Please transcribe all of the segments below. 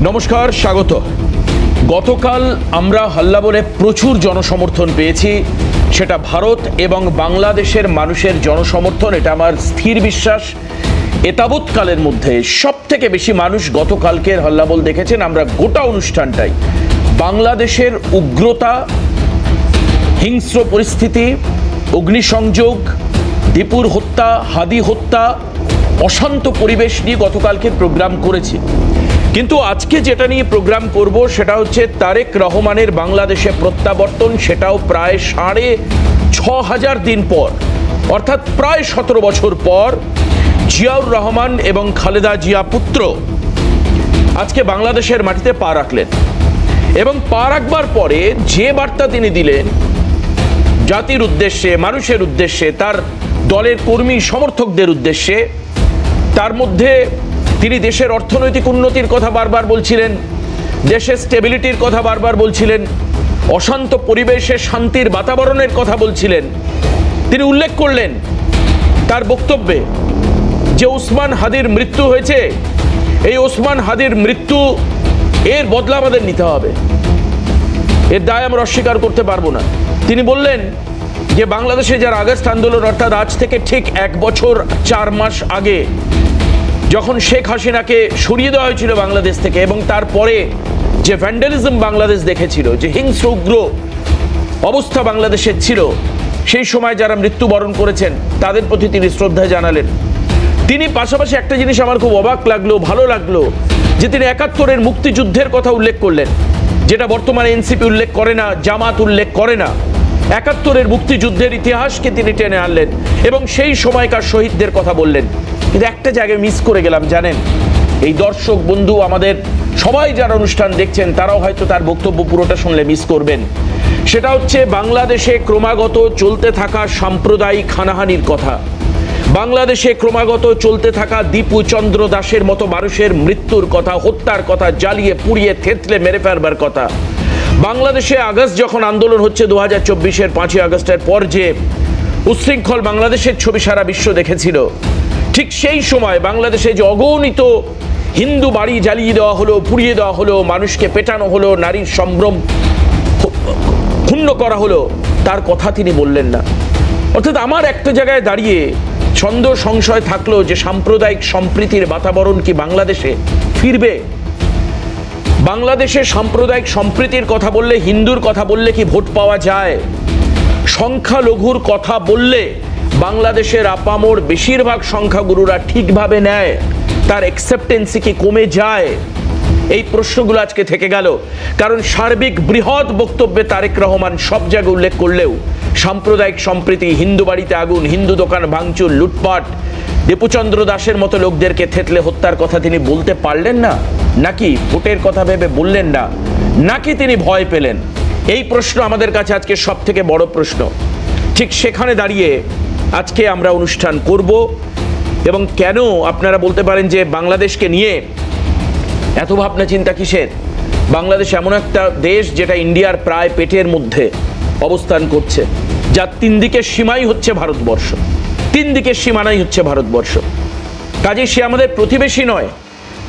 নমস্কার, স্বাগত। গতকাল আমরা হাল্লা বলে প্রচুর জনসমর্থন পেয়েছি, সেটা ভারত এবং বাংলাদেশের মানুষের জনসমর্থন, এটা আমার স্থির বিশ্বাস। এতাবৎকালের মধ্যে সব থেকে বেশি মানুষ গতকালকের হাল্লাবোল দেখেছেন। আমরা গোটা অনুষ্ঠানটাই বাংলাদেশের উগ্রতা, হিংস্র পরিস্থিতি, অগ্নিসংযোগ, দীপুর হত্যা, হাদি হত্যা, অশান্ত পরিবেশ নিয়ে গতকালকের প্রোগ্রাম করেছি। কিন্তু আজকে যেটা নিয়ে প্রোগ্রাম করব সেটা হচ্ছে তারেক রহমানের বাংলাদেশে প্রত্যাবর্তন, সেটাও প্রায় ৬৫০০ দিন পর, অর্থাৎ প্রায় ১৭ বছর পর জিয়াউর রহমান এবং খালেদা জিয়া পুত্র আজকে বাংলাদেশের মাটিতে পা রাখলেন। এবং পা রাখবার পরে যে বার্তা তিনি দিলেন জাতির উদ্দেশ্যে, মানুষের উদ্দেশ্যে, তার দলের কর্মী সমর্থকদের উদ্দেশ্যে, তার মধ্যে তিনি দেশের অর্থনৈতিক উন্নতির কথা বারবার বলছিলেন, দেশের স্টেবিলিটির কথা বারবার বলছিলেন, অশান্ত পরিবেশে শান্তির বাতাবরণের কথা বলছিলেন। তিনি উল্লেখ করলেন তার বক্তব্যে যে ওসমান হাদির মৃত্যু হয়েছে, এই ওসমান হাদির মৃত্যু এর বদলা আমাদের নিতে হবে, এর দায় আমরা অস্বীকার করতে পারবো না। তিনি বললেন যে বাংলাদেশে যারা আগস্ট আন্দোলন, অর্থাৎ আজ থেকে ঠিক ১ বছর ৪ মাস আগে যখন শেখ হাসিনাকে সরিয়ে দেওয়া হয়েছিল বাংলাদেশ থেকে, এবং তারপরে যে ভ্যান্ডালিজম বাংলাদেশ দেখেছিল, যে হিংস্র উগ্র অবস্থা বাংলাদেশের ছিল, সেই সময় যারা মৃত্যুবরণ করেছেন তাদের প্রতি তিনি শ্রদ্ধা জানালেন। তিনি পাশাপাশি একটা জিনিস আমার খুব অবাক লাগলো, ভালো লাগলো, যে তিনি ৭১-এর মুক্তিযুদ্ধের কথা উল্লেখ করলেন, যেটা বর্তমানে এনসিপি উল্লেখ করে না, জামাত উল্লেখ করে না। ৭১-এর মুক্তিযুদ্ধের ইতিহাসকে তিনি টেনে আনলেন এবং সেই সময়কার শহীদদের কথা বললেন। কিন্তু একটা জায়গায় মিস করে গেলাম, জানেন? এই দর্শক বন্ধু, আমাদের সবাই যারা অনুষ্ঠান দেখছেন তারাও হয়তো তার বক্তব্য পুরোটা শুনলে মিস করবেন। সেটা হচ্ছে বাংলাদেশে ক্রমাগত চলতে থাকা সাম্প্রদায়িক হানাহানির কথা, বাংলাদেশে ক্রমাগত চলতে থাকা দীপু চন্দ্র দাসের মতো মানুষের মৃত্যুর কথা, হত্যার কথা, জ্বালিয়ে পুড়িয়ে থেতলে মেরে ফেলবার কথা। বাংলাদেশে আগস্ট যখন আন্দোলন হচ্ছে ২০২৪-এর ৫ই আগস্টের পর যে উচ্ছৃঙ্খল বাংলাদেশের ছবি সারা বিশ্ব দেখেছিল, ঠিক সেই সময় বাংলাদেশে যে অগণিত হিন্দু বাড়ি জ্বালিয়ে দেওয়া হলো, পুড়িয়ে দেওয়া হলো, মানুষকে পেটানো হলো, নারীর সম্ভ্রম ক্ষুণ্ণ করা হলো, তার কথা তিনি বললেন না। অর্থাৎ আমার একটা জায়গায় দাঁড়িয়ে ছন্দ সংশয় থাকলো যে সাম্প্রদায়িক সম্প্রীতির বাতাবরণ কি বাংলাদেশে ফিরবে? বাংলাদেশে সাম্প্রদায়িক সম্প্রীতির কথা বললে, হিন্দুর কথা বললে কি ভোট পাওয়া যায়? সংখ্যালঘুর কথা বললে বাংলাদেশের আপামর বেশিরভাগ সংখ্যাগুরুরা ঠিকভাবে নেয়, তার অ্যাকসেপ্টেন্সি কি কমে যায়? এই প্রশ্নগুলো আজকে থেকে গেল। কারণ সার্বিক বৃহৎ বক্তব্যে তারেক রহমান সব জায়গায় উল্লেখ করলেও সাম্প্রদায়িক সম্প্রীতি, হিন্দু বাড়িতে আগুন, হিন্দু দোকান ভাঙচুর, লুটপাট, দীপুচন্দ্র দাসের মতো লোকদেরকে থেতলে হত্যার কথা তিনি বলতে পারলেন না? নাকি ভোটের কথা ভেবে বললেন না? নাকি তিনি ভয় পেলেন? এই প্রশ্ন আমাদের কাছে আজকে সব থেকে বড় প্রশ্ন। ঠিক সেখানে দাঁড়িয়ে আজকে আমরা অনুষ্ঠান করব। এবং কেন আপনারা বলতে পারেন যে বাংলাদেশকে নিয়ে এত ভাবনা চিন্তা কিসের? বাংলাদেশ এমন একটা দেশ যেটা ইন্ডিয়ার প্রায় পেটের মধ্যে অবস্থান করছে, যার ৩ দিকের সীমাই হচ্ছে ভারতবর্ষ, ৩ দিকের সীমানাই হচ্ছে ভারতবর্ষ। কাজেই সে আমাদের প্রতিবেশী নয়,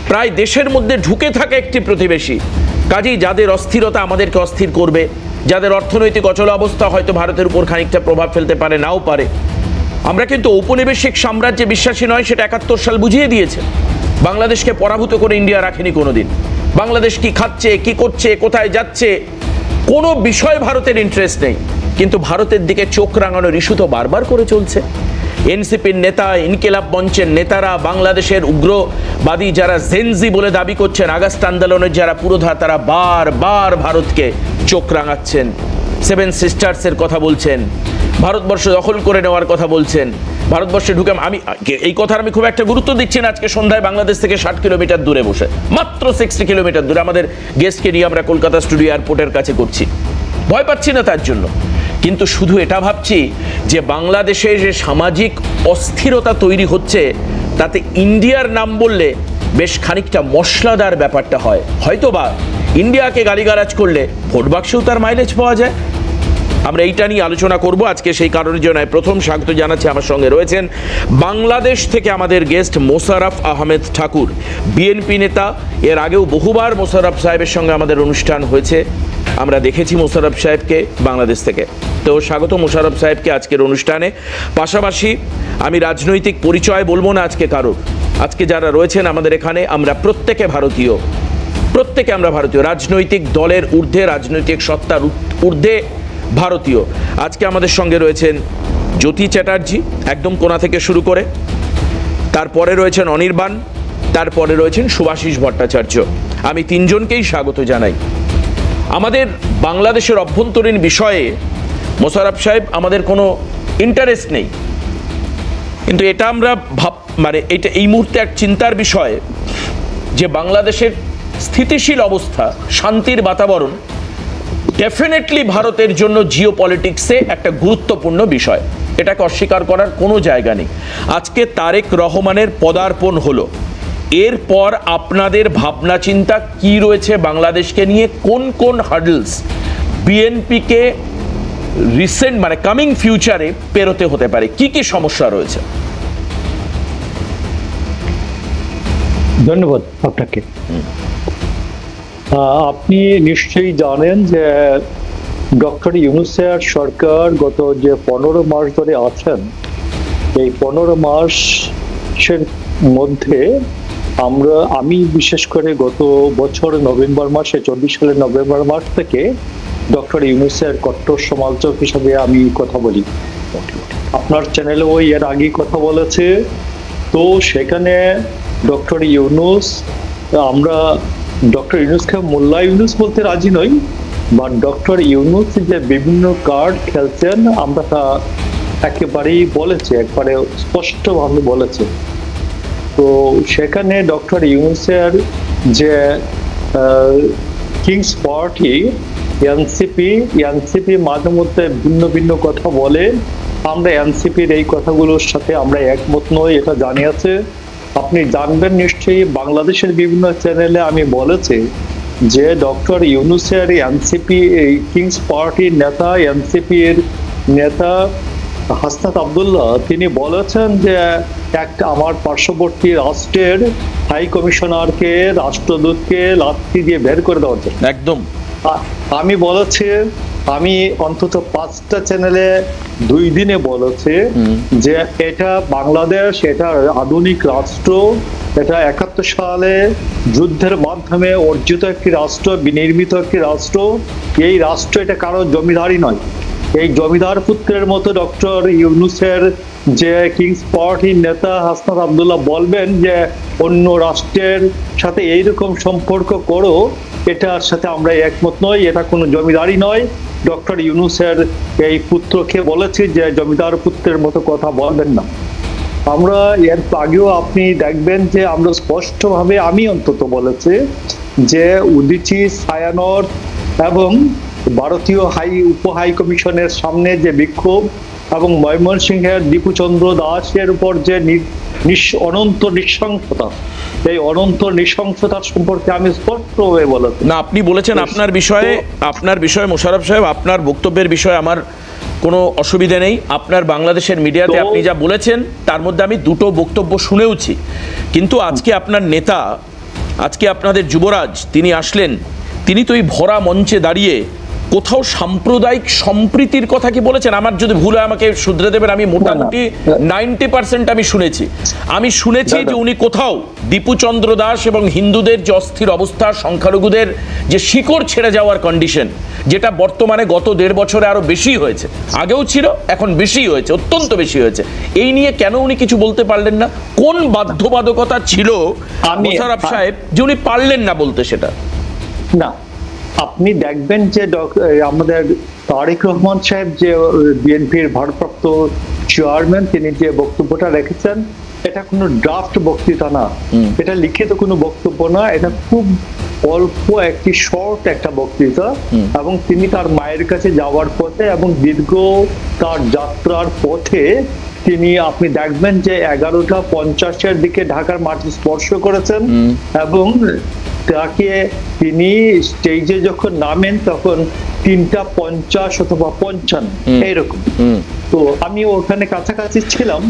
প্রায় দেশের মধ্যে ঢুকে থাকে একটি প্রতিবেশী। কাজেই যাদের অস্থিরতা আমাদেরকে অস্থির করবে, যাদের অর্থনৈতিক অচলাবস্থা হয়তো ভারতের উপর খানিকটা প্রভাব ফেলতে পারে, নাও পারে। আমরা কিন্তু ঔপনিবেশিক সাম্রাজ্যে বিশ্বাসী নয়, সেটা ৭১ সাল বুঝিয়ে দিয়েছে। বাংলাদেশকে পরাভূত করে ইন্ডিয়া রাখেনি কোনোদিন। বাংলাদেশ কি খাচ্ছে, কি করছে, কোথায় যাচ্ছে, কোনো বিষয়ে ভারতের ইন্টারেস্ট নেই। কিন্তু ভারতের দিকে চোখ রাঙানোর ইস্যু তো বারবার করে চলছে। এনসিপির নেতা, ইনকিলাব মঞ্চের নেতারা, বাংলাদেশের উগ্রবাদী যারা জেনজি বলে দাবি করছেন, আগস্ট আন্দোলনের যারা পুরোধা, তারা বারবার ভারতকে চোখ রাঙাচ্ছেন, 7 সিস্টার্সের কথা বলছেন, ভারতবর্ষ দখল করে নেওয়ার কথা বলছেন, ভারতবর্ষে ঢুকে। আমি এই কথার আমি খুব একটা গুরুত্ব দিচ্ছি না। আজকে সন্ধ্যায় বাংলাদেশ থেকে ৬০ কিলোমিটার দূরে বসে, মাত্র 60 কিলোমিটার দূরে আমাদের গেস্টকে নিয়ে আমরা কলকাতা স্টুডিও এয়ারপোর্টের কাছে করছি, ভয় পাচ্ছি না তার জন্য। কিন্তু শুধু এটা ভাবছি যে বাংলাদেশে যে সামাজিক অস্থিরতা তৈরি হচ্ছে, তাতে ইন্ডিয়ার নাম বললে বেশ খানিকটা মশলাদার ব্যাপারটা হয়। হয়তোবা ইন্ডিয়াকে গালিগালাজ করলে ভোট বাক্সেও তার মাইলেজ পাওয়া যায়। আমরা এইটা নিয়ে আলোচনা করব আজকে। সেই কারণের জন্য প্রথম স্বাগত জানাচ্ছি, আমার সঙ্গে রয়েছেন বাংলাদেশ থেকে আমাদের গেস্ট মোশাররফ আহমেদ ঠাকুর, বিএনপি নেতা। এর আগেও বহুবার মোশাররফ সাহেবের সঙ্গে আমাদের অনুষ্ঠান হয়েছে, আমরা দেখেছি মোশাররফ সাহেবকে বাংলাদেশ থেকে। তো স্বাগত মোশাররফ সাহেবকে আজকের অনুষ্ঠানে। পাশাপাশি আমি রাজনৈতিক পরিচয় বলবো না আজকে কারোর, আজকে যারা রয়েছেন আমাদের এখানে আমরা প্রত্যেকে ভারতীয়, আমরা ভারতীয়, রাজনৈতিক দলের ঊর্ধ্বে, রাজনৈতিক সত্তার ঊর্ধ্বে ভারতীয়। আজকে আমাদের সঙ্গে রয়েছেন জ্যোতি চ্যাটার্জি একদম কোণা থেকে শুরু করে, তারপরে রয়েছেন অনির্বাণ, তারপরে রয়েছেন শুভাশিস ভট্টাচার্য। আমি তিনজনকেই স্বাগত জানাই। আমাদের বাংলাদেশের অভ্যন্তরীণ বিষয়ে মোশাররফ সাহেব আমাদের কোনো ইন্টারেস্ট নেই, কিন্তু এটা আমরা এটা এই মুহূর্তে এক চিন্তার বিষয় যে বাংলাদেশের স্থিতিশীল অবস্থা, শান্তির বাতাবরণ ডেফিনেটলি ভারতের জন্য জিও পলিটিক্সে একটা গুরুত্বপূর্ণ বিষয়, এটাকে অস্বীকার করার কোনো জায়গা নেই। আজকে তারেক রহমানের পদার্পণ হলো, এরপর আপনাদের ভাবনা চিন্তা কি রয়েছে বাংলাদেশকে নিয়ে? কোন কোন হার্ডলস বিএনপিকে রিসেন্ট কামিং ফিউচারে পেরোতে হতে পারে, কি কি সমস্যা রয়েছে? ধন্যবাদ আপনাকে। আপনি নিশ্চয়ই জানেন যে ডক্টর ইউনূসের সরকার গত যে 15 মাস ধরে আছেন, এই 15 মাসের মধ্যে আমি বিশেষ করে গত বছর নভেম্বর মাসে 24 সালের নভেম্বর মাস থেকে ডক্টর ইউনূসের কট্টর সমালোচক হিসাবে আমি কথা বলি। আপনার চ্যানেলেও এর আগে কথা বলেছে। তো সেখানে ডক্টর ইউনূস, আমরা ডক্টর ইউনূসকে মোল্লা ইউনূস বলতে রাজি নই, বা ডক্টর ইউনূস যে বিভিন্ন কার্ড খেলছেন আমরা তা একেবারেই বলেছে, একবারে স্পষ্টভাবে বলেছে। তো সেখানে ডক্টর ইউনূসের যে কিংস পার্টি এনসিপি মাঝে মধ্যে ভিন্ন ভিন্ন কথা বলে, আমরা এনসিপির এই কথাগুলোর সাথে আমরা একমত নই, এটা জানিয়েছে। আপনি জানবেন নিশ্চয়ই, বাংলাদেশের বিভিন্ন চ্যানেলে আমি বলেছি যে ডক্টর ইউনূসের এনসিপি কিংস পার্টির নেতা, এনসিপির নেতা হাসনাত আব্দুল্লাহ, তিনি বলেছেন যে একটা আমার পার্শ্ববর্তী রাষ্ট্রের হাই কমিশনারকে, রাষ্ট্রদূতকে লাথি দিয়ে বের করে দেওয়ার জন্য। একদম আমি বলেছি, আমি অন্তত 5টা চ্যানেলে 2 দিনে বলেছি যে এটা বাংলাদেশ, এটা আধুনিক রাষ্ট্র, এটা 71 সালে যুদ্ধের মাধ্যমে অর্জিত একটি রাষ্ট্র, বিনির্মিত একটি রাষ্ট্র। এই রাষ্ট্র এটা কারো জমিদারি নয়। এই জমিদার পুত্রের মতো ডক্টর ইউনূসের যে কিংস পার্টির নেতা হাসনাত আব্দুল্লাহ বলবেন যে অন্য রাষ্ট্রের সাথে এইরকম সম্পর্ক করো, এটার সাথে আমরা একমত নই, এটা কোনো জমিদারি নয়। ডক্টর ইউনূসের এই পুত্রকে বলেছি যে জমিদার পুত্রের মতো কথা বলবেন না। আমরা এর আগেও আপনি দেখবেন যে আমরা স্পষ্টভাবে, আমি অন্তত বলেছি যে উদীচী, ছায়ানট এবং ভারতীয় উপ হাই কমিশনের সামনে যে বিক্ষোভ এবং ময়মনসিংহের দীপুচন্দ্র দাসের উপর যে অনন্ত নৃশংসতা, এই অনন্ত নৃশংসতার সম্পর্কে আমি স্পষ্টভাবে বলেছি। না, আপনি বলেছেন আপনার বিষয়ে মোশাররফ সাহেব, আপনার বক্তব্যের বিষয়ে আমার কোনো অসুবিধা নেই। আপনার বাংলাদেশের মিডিয়াতে আপনি যা বলেছেন তার মধ্যে আমি 2টো বক্তব্য শুনেওছি, কিন্তু আজকে আপনার নেতা, আজকে আপনাদের যুবরাজ তিনি আসলেন, তিনি তো এই ভরা মঞ্চে দাঁড়িয়ে কোথাও সাম্প্রদায়িক সম্প্রীতির কথা কি বলেছেন? আমার যদি ভুল হয় আমাকে শুধরে দেবেন, আমি মোটামুটি 90% আমি শুনেছি যে উনি কোথাও দীপুচন্দ্র দাস এবং হিন্দুদের যে অস্থির অবস্থা, সংখ্যালঘুদের যে শিকড় ছেড়ে যাওয়ার কন্ডিশন, যেটা বর্তমানে গত 1.5 বছরে আরো বেশি হয়েছে, আগেও ছিল এখন বেশি হয়েছে, অত্যন্ত বেশি হয়েছে, এই নিয়ে কেন উনি কিছু বলতে পারলেন না? কোন বাধ্যবাধকতা ছিল মোশাররফ সাহেব যে উনি পারলেন না বলতে? সেটা না, আপনি দেখবেন যে আমাদের তারেক রহমান সাহেব যে বিএনপির ভারপ্রাপ্ত চেয়ারম্যান, তিনি যে বক্তব্যটা রেখেছেন, এটা কোনো ড্রাফট বক্তৃতা না, এটা লিখিত কোনো বক্তব্য না, এটা খুব অল্প একটি শর্ট একটা বক্তৃতা। এবং তিনি তার মায়ের কাছে যাওয়ার পথে এবং দীর্ঘ তার যাত্রার পথে তিনি, আপনি দেখবেন যে 11:50 দিকে ঢাকার মাটি স্পর্শ করেছেন এবং তাকে তিনি স্টেজে যখন নামেন তখন 3:50 অথবা 55 এইরকম। তো আমি ওখানে কাছাকাছি ছিলাম।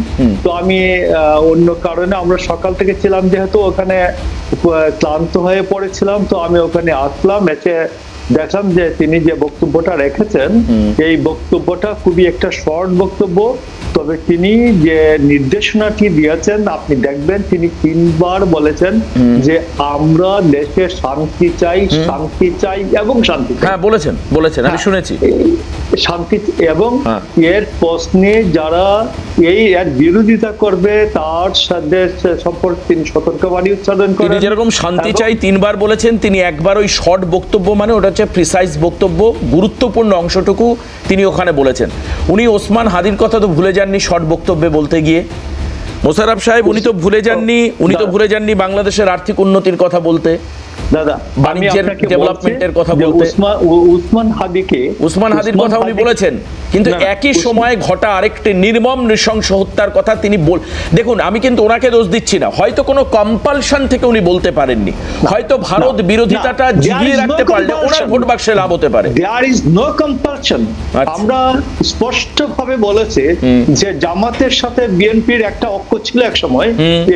তো আমি অন্য কারণে আমরা সকাল থেকে ছিলাম যেহেতু ওখানে ক্লান্ত হয়ে পড়েছিলাম, তো আমি ওখানে আসলাম, এসে দেখলাম যে তিনি যে বক্তব্যটা রেখেছেন এই বক্তব্যটা খুবই একটা শর্ট বক্তব্য, তবে তিনি যে নির্দেশনাটি দিয়েছেন আপনি দেখবেন তিনি 3বার বলেছেন যে আমরা দেশে শান্তি চাই, শান্তি চাই এবং শান্তি চাই। হ্যাঁ বলেছেন আমি শুনেছি শান্তি, এবং এর প্রশ্নে যারা এর বিরোধিতা করবে তার সাথে সম্পর্কে তিনি সতর্কবাণী উচ্চারণ করেন। তিনি যেরকম শান্তি চাই 3বার বলেছেন, তিনি একবার ওই শর্ট বক্তব্য মানে ওটা হচ্ছে প্রিসাইজ বক্তব্য, গুরুত্বপূর্ণ অংশটুকু তিনি ওখানে বলেছেন। উনি ওসমান হাদির কথা তো ভুলে যাননি শর্ট বক্তব্যে বলতে গিয়ে। মোশাররফ সাহেব উনি তো ভুলে যাননি বাংলাদেশের আর্থিক উন্নতির কথা বলতে, দাদা বাণিজ্যের ডেভেলপমেন্টের কথা বলতে। উসমান হাদির কথা উনি বলেছেন, কিন্তু একই সময়ে ঘটা আরেকটি নির্মম নৃশংস হত্যার কথা তিনি দেখুন, আমি কিন্তু ওনাকে দোষ দিচ্ছি না, হয়তো কোনো কম্পালশন থেকে উনি বলতে পারেননি, হয়তো ভারত বিরোধিতাটা জিগিয়ে রাখতে পারলে ওনার ভোট বাক্সে লাভ হতে পারে। There is no compulsion. আমরা স্পষ্টভাবে বলেছি যে জামাতের সাথে বিএনপির একটা ঐক্য ছিল এক সময়,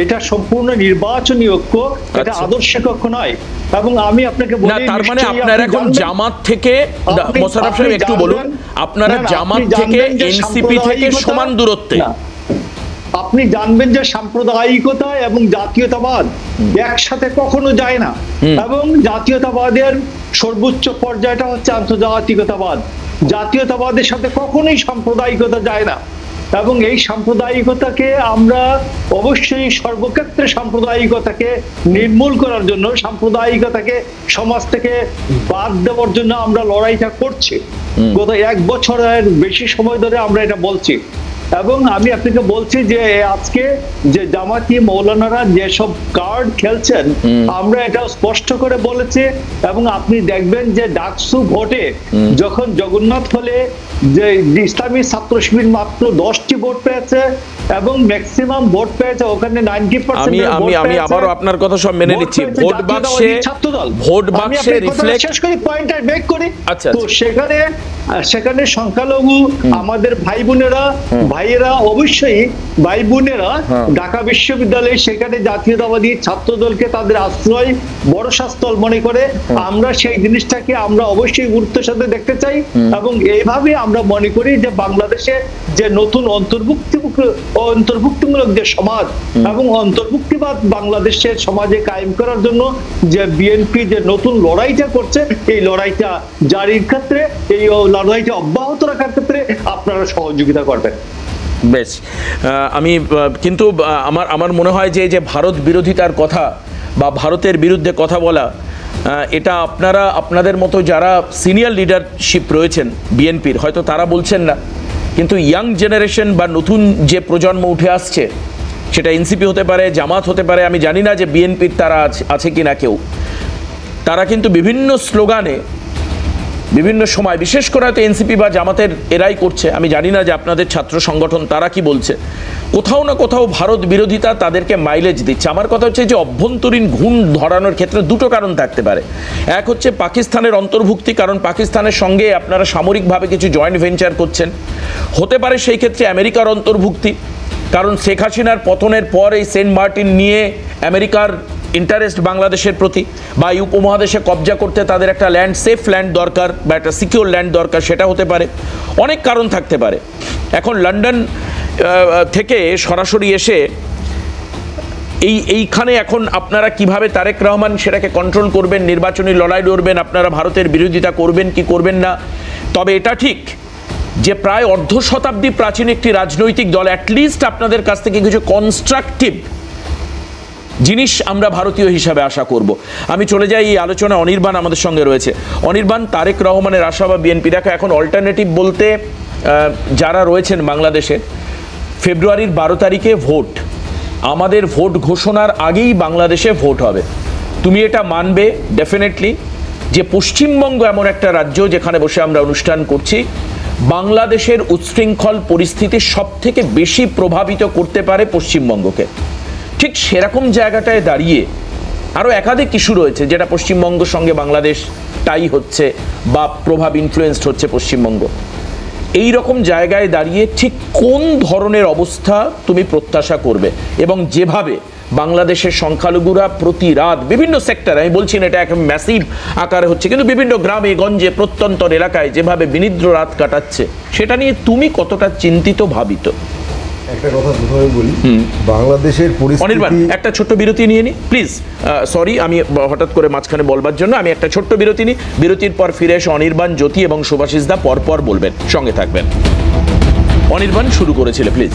এটা সম্পূর্ণ নির্বাচনী ঐক্য, এটা আদর্শিক ঐক্য নয়। এবং আমি আপনাকে বলি, তার মানে আপনারা এখন জামাত থেকে, মোশাররফ সাহেব একটু বলুন, আপনারা জামাত থেকে এনসিপি থেকে সমান দূরত্বে। আপনি জানবেন যে সাম্প্রদায়িকতা এবং জাতীয়তাবাদ একসাথে কখনো যায় না, এবং জাতীয়তাবাদের সর্বোচ্চ পর্যায়টা হচ্ছে আন্তর্জাতিকতাবাদ। জাতীয়তাবাদের সাথে কখনোই সাম্প্রদায়িকতা যায় না, এবং এই সাম্প্রদায়িকতাকে আমরা অবশ্যই সর্বক্ষেত্রে সাম্প্রদায়িকতাকে নির্মূল করার জন্য, সাম্প্রদায়িকতাকে সমাজ থেকে বাদ দেওয়ার জন্য আমরা লড়াইটা করছি। গত 1 বছরের বেশি সময় ধরে আমরা এটা বলছি, এবং আমি আপনাকে বলছি যে আজকে যে জামাতি মৌলানারা যেসব কার্ড খেলছেন আমরা এটা স্পষ্ট করে বলেছি। এবং আপনি দেখবেন যে ডাকসু ভোটে যখন জগন্নাথ হলে যে ইসলামী ছাত্র শিবির মাত্র 10টি ভোট পেয়েছে এবং ম্যাক্সিমাম ভোট পেয়েছে ওখানে 90%। আমি আবারও আপনার কথা সব মেনে নিচ্ছি, ভোট বাক্সে রিফ্লেক্ট শেষ করি, পয়েন্টটা ব্রেক করি। আচ্ছা, তো সেখানে সংখ্যালঘু আমাদের ভাইয়েরা অবশ্যই ভাই বোনেরা ঢাকা বিশ্ববিদ্যালয়ে সেখানে জাতীয়তাবাদী ছাত্র দলকে তাদের আশ্রয় ভরসাস্থল মনে করে। আমরা সেই জিনিসটাকে আমরা অবশ্যই গুরুত্বের সাথে দেখতে চাই, এবং এইভাবে আমরা মনে করি যে বাংলাদেশে যে নতুন অন্তর্ভুক্তিমূলক যে সমাজ এবং অন্তর্ভুক্তিবাদ বাংলাদেশের সমাজে কায়েম করার জন্য যে বিএনপি যে নতুন লড়াইটা করছে, এই লড়াইটা জারির ক্ষেত্রে, এই লড়াইটা অব্যাহত রাখার ক্ষেত্রে আপনারা সহযোগিতা করবেন। বেশ, আমি কিন্তু আমার মনে হয় যে ভারত বিরোধিতার কথা বা ভারতের বিরুদ্ধে কথা বলা, এটা আপনাদের মতো যারা সিনিয়র লিডারশিপ রয়েছেন বিএনপির, হয়তো তারা বলছেন না, কিন্তু ইয়াং জেনারেশন বা নতুন যে প্রজন্ম উঠে আসছে, সেটা এনসিপি হতে পারে, জামাত হতে পারে, আমি জানি না যে বিএনপির তারা আছে কি না কেউ, তারা কিন্তু বিভিন্ন স্লোগানে বিভিন্ন সময়, বিশেষ করে হয়তো এনসিপি বা জামাতের এরাই করছে, আমি জানি না যে আপনাদের ছাত্র সংগঠন তারা কি বলছে, কোথাও না কোথাও ভারত বিরোধিতা তাদেরকে মাইলেজ দিচ্ছে। আমার কথা হচ্ছে যে অভ্যন্তরীণ ঘুণ ধরানোর ক্ষেত্রে দুটো কারণ থাকতে পারে। এক হচ্ছে পাকিস্তানের অন্তর্ভুক্তি, কারণ পাকিস্তানের সঙ্গে আপনারা সামরিকভাবে কিছু জয়েন্ট ভেঞ্চার করছেন। হতে পারে সেই ক্ষেত্রে আমেরিকার অন্তর্ভুক্তি, কারণ শেখ হাসিনার পতনের পর এই সেন্ট মার্টিন নিয়ে আমেরিকার ইন্টারেস্ট বাংলাদেশের প্রতি, বা এই উপমহাদেশে কবজা করতে তাদের একটা সেফ ল্যান্ড দরকার বা একটা সিকিউর ল্যান্ড দরকার, সেটা হতে পারে। অনেক কারণ থাকতে পারে। এখন লন্ডন থেকে সরাসরি এসে এইখানে এখন আপনারা কিভাবে তারেক রহমান সেটাকে কন্ট্রোল করবেন, নির্বাচনী লড়াই লড়বেন, আপনারা ভারতের বিরোধিতা করবেন কি করবেন না। তবে এটা ঠিক যে প্রায় অর্ধ শতাব্দী প্রাচীন একটি রাজনৈতিক দল, অ্যাটলিস্ট আপনাদের কাছ থেকে কিছু কনস্ট্রাকটিভ জিনিস আমরা ভারতীয় হিসাবে আশা করব। আমি চলে যাই এই আলোচনা, অনির্বাণ আমাদের সঙ্গে রয়েছে। অনির্বাণ, তারেক রহমানের আশা বা বিএনপি রাখা, এখন অল্টারনেটিভ বলতে যারা রয়েছেন বাংলাদেশে, ফেব্রুয়ারির 12 তারিখে ভোট, আমাদের ভোট ঘোষণার আগেই বাংলাদেশে ভোট হবে। তুমি এটা মানবে ডেফিনেটলি যে পশ্চিমবঙ্গ এমন একটা রাজ্য যেখানে বসে আমরা অনুষ্ঠান করছি, বাংলাদেশের উচ্ছৃঙ্খল পরিস্থিতি সব থেকে বেশি প্রভাবিত করতে পারে পশ্চিমবঙ্গকে। ঠিক সেরকম জায়গাটায় দাঁড়িয়ে আরও একাধিক ইস্যু রয়েছে যেটা পশ্চিমবঙ্গের সঙ্গে বাংলাদেশ টাই হচ্ছে বা প্রভাব ইনফ্লুয়েসড হচ্ছে পশ্চিমবঙ্গ। এই রকম জায়গায় দাঁড়িয়ে ঠিক কোন ধরনের অবস্থা তুমি প্রত্যাশা করবে, এবং যেভাবে বাংলাদেশের সংখ্যালঘুরা প্রতি রাত বিভিন্ন সেক্টরে, আমি বলছি না এটা এক ম্যাসিভ আকারে হচ্ছে, কিন্তু বিভিন্ন গ্রামে গঞ্জে প্রত্যন্তর এলাকায় যেভাবে বিনিদ্র রাত কাটাচ্ছে, সেটা নিয়ে তুমি কতটা চিন্তিত ভাবিত? একটা কথা প্রথমে বলি, বাংলাদেশের অনির্বাণ পরিস্থিতি, একটা ছোট্ট বিরতি নিয়ে নি প্লিজ। সরি, আমি হঠাৎ করে মাঝখানে বলবার জন্য আমি একটা ছোট্ট বিরতি নিই। বিরতির পর ফিরে এসে অনির্বাণ, জ্যোতি এবং শুভাশিস দা পরপর বলবেন, সঙ্গে থাকবেন। অনির্বাণ শুরু করেছিল, প্লিজ।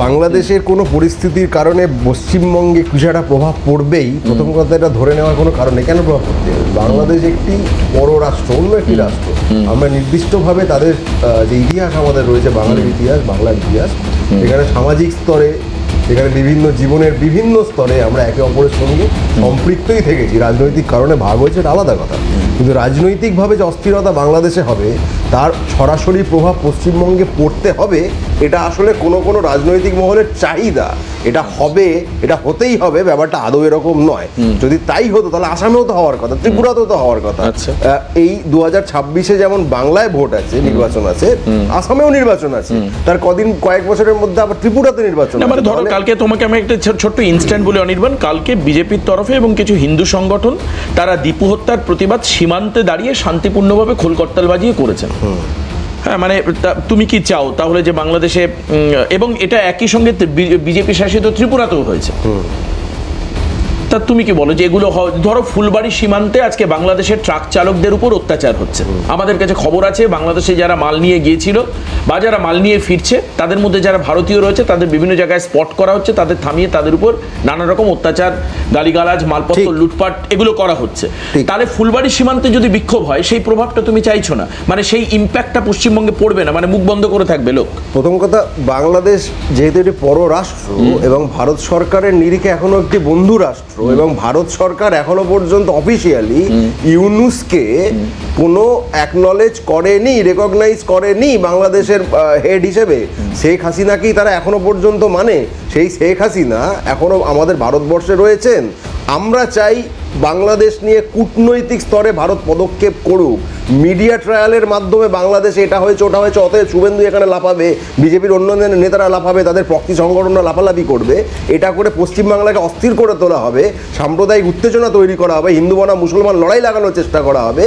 বাংলাদেশের কোনো পরিস্থিতির কারণে পশ্চিমবঙ্গে কিছু একটা প্রভাব পড়বেই, প্রথম কথা এটা ধরে নেওয়ার কোনো কারণ নেই। কেন প্রভাব পড়তে হবে? বাংলাদেশ একটি বড় রাষ্ট্র, অন্য একটি রাষ্ট্র। আমরা নির্দিষ্টভাবে তাদের যে ইতিহাস আমাদের রয়েছে, বাঙালির ইতিহাস, বাংলার ইতিহাস, এখানে সামাজিক স্তরে, এখানে বিভিন্ন জীবনের বিভিন্ন স্তরে আমরা একে অপরের সঙ্গে সম্পৃক্তই থেকেছি। রাজনৈতিক কারণে ভাগ হয়েছে, এটা আলাদা কথা, কিন্তু রাজনৈতিকভাবে যে অস্থিরতা বাংলাদেশে হবে, তার সরাসরি প্রভাব পশ্চিমবঙ্গে পড়তে হবে, এটা আসলে কোনো রাজনৈতিক মহলের চাহিদা। এটা হবে, এটা হতেই হবে, ব্যাপারটা আদৌ এরকম নয়। যদি তাই হতো তাহলে আসামেও তো হওয়ার কথা, ত্রিপুরাতেও তো হওয়ার কথা। এই 2026-এ যেমন বাংলায় ভোট আছে, নির্বাচন আছে, আসামেও নির্বাচন আছে, তার কয়েক বছরের মধ্যে আবার ত্রিপুরাতে নির্বাচন আছে। ধরো কালকে তোমাকে আমি একটা ছোট্ট ইনস্ট্যান্ট বলে অনির্বাণ, কালকে বিজেপির তরফে এবং কিছু হিন্দু সংগঠন তারা দীপু হত্যার প্রতিবাদ সীমান্তে দাঁড়িয়ে শান্তিপূর্ণভাবে খোলকর্তাল বাজিয়ে করেছেন। হ্যাঁ, মানে তুমি কি চাও তাহলে যে বাংলাদেশে, এবং এটা একই সঙ্গে বিজেপি শাসিত ত্রিপুরাতেও হয়েছে, তা তুমি কি বলো যে এগুলো ধরো ফুলবাড়ি সীমান্তে আজকে বাংলাদেশের ট্রাক চালকদের উপর অত্যাচার হচ্ছে। আমাদের কাছে খবর আছে বাংলাদেশে যারা মাল নিয়ে গিয়েছিল বা যারা মাল নিয়ে ফিরছে, তাদের মধ্যে যারা ভারতীয় রয়েছে তাদের বিভিন্ন জায়গায় স্পট করা হচ্ছে, তাদের থামিয়ে তাদের উপর নানা রকম অত্যাচার, গালিগালাজ, মালপত্র লুটপাট এগুলো করা হচ্ছে। তাহলে ফুলবাড়ি সীমান্তে যদি বিক্ষোভ হয়, সেই প্রভাবটা তুমি চাইছো না, মানে সেই ইম্প্যাক্টটা পশ্চিমবঙ্গে পড়বে না, মানে মুখ বন্ধ করে থাকবে লোক। প্রথম কথা, বাংলাদেশ যেহেতু একটি পররাষ্ট্র এবং ভারত সরকারের নিরিখে এখনো একটি বন্ধু রাষ্ট্র, এবং ভারত সরকার এখনো পর্যন্ত অফিসিয়ালি ইউনুসকে কোনো অ্যাকনলেজ করেনি, রেকগনাইজ করেনি বাংলাদেশের হেড হিসেবে। শেখ হাসিনাকেই তারা এখনো পর্যন্ত মানে। সেই শেখ হাসিনা এখনো আমাদের ভারতবর্ষে রয়েছেন। আমরা চাই বাংলাদেশ নিয়ে কূটনৈতিক স্তরে ভারত পদক্ষেপ করুক। মিডিয়া ট্রায়ালের মাধ্যমে বাংলাদেশে এটা হয়েছে ওটা হয়েছে, অতএব শুভেন্দু এখানে লাফাবে, বিজেপির অন্য নেতারা লাফাবে, তাদের প্রক্সি সংগঠনরা লাফালাফি করবে। এটা করে পশ্চিমবাংলাকে অস্থির করে তোলা হবে, সাম্প্রদায়িক উত্তেজনা তৈরি করা হবে, হিন্দু বনাম মুসলমান লড়াই লাগানোর চেষ্টা করা হবে।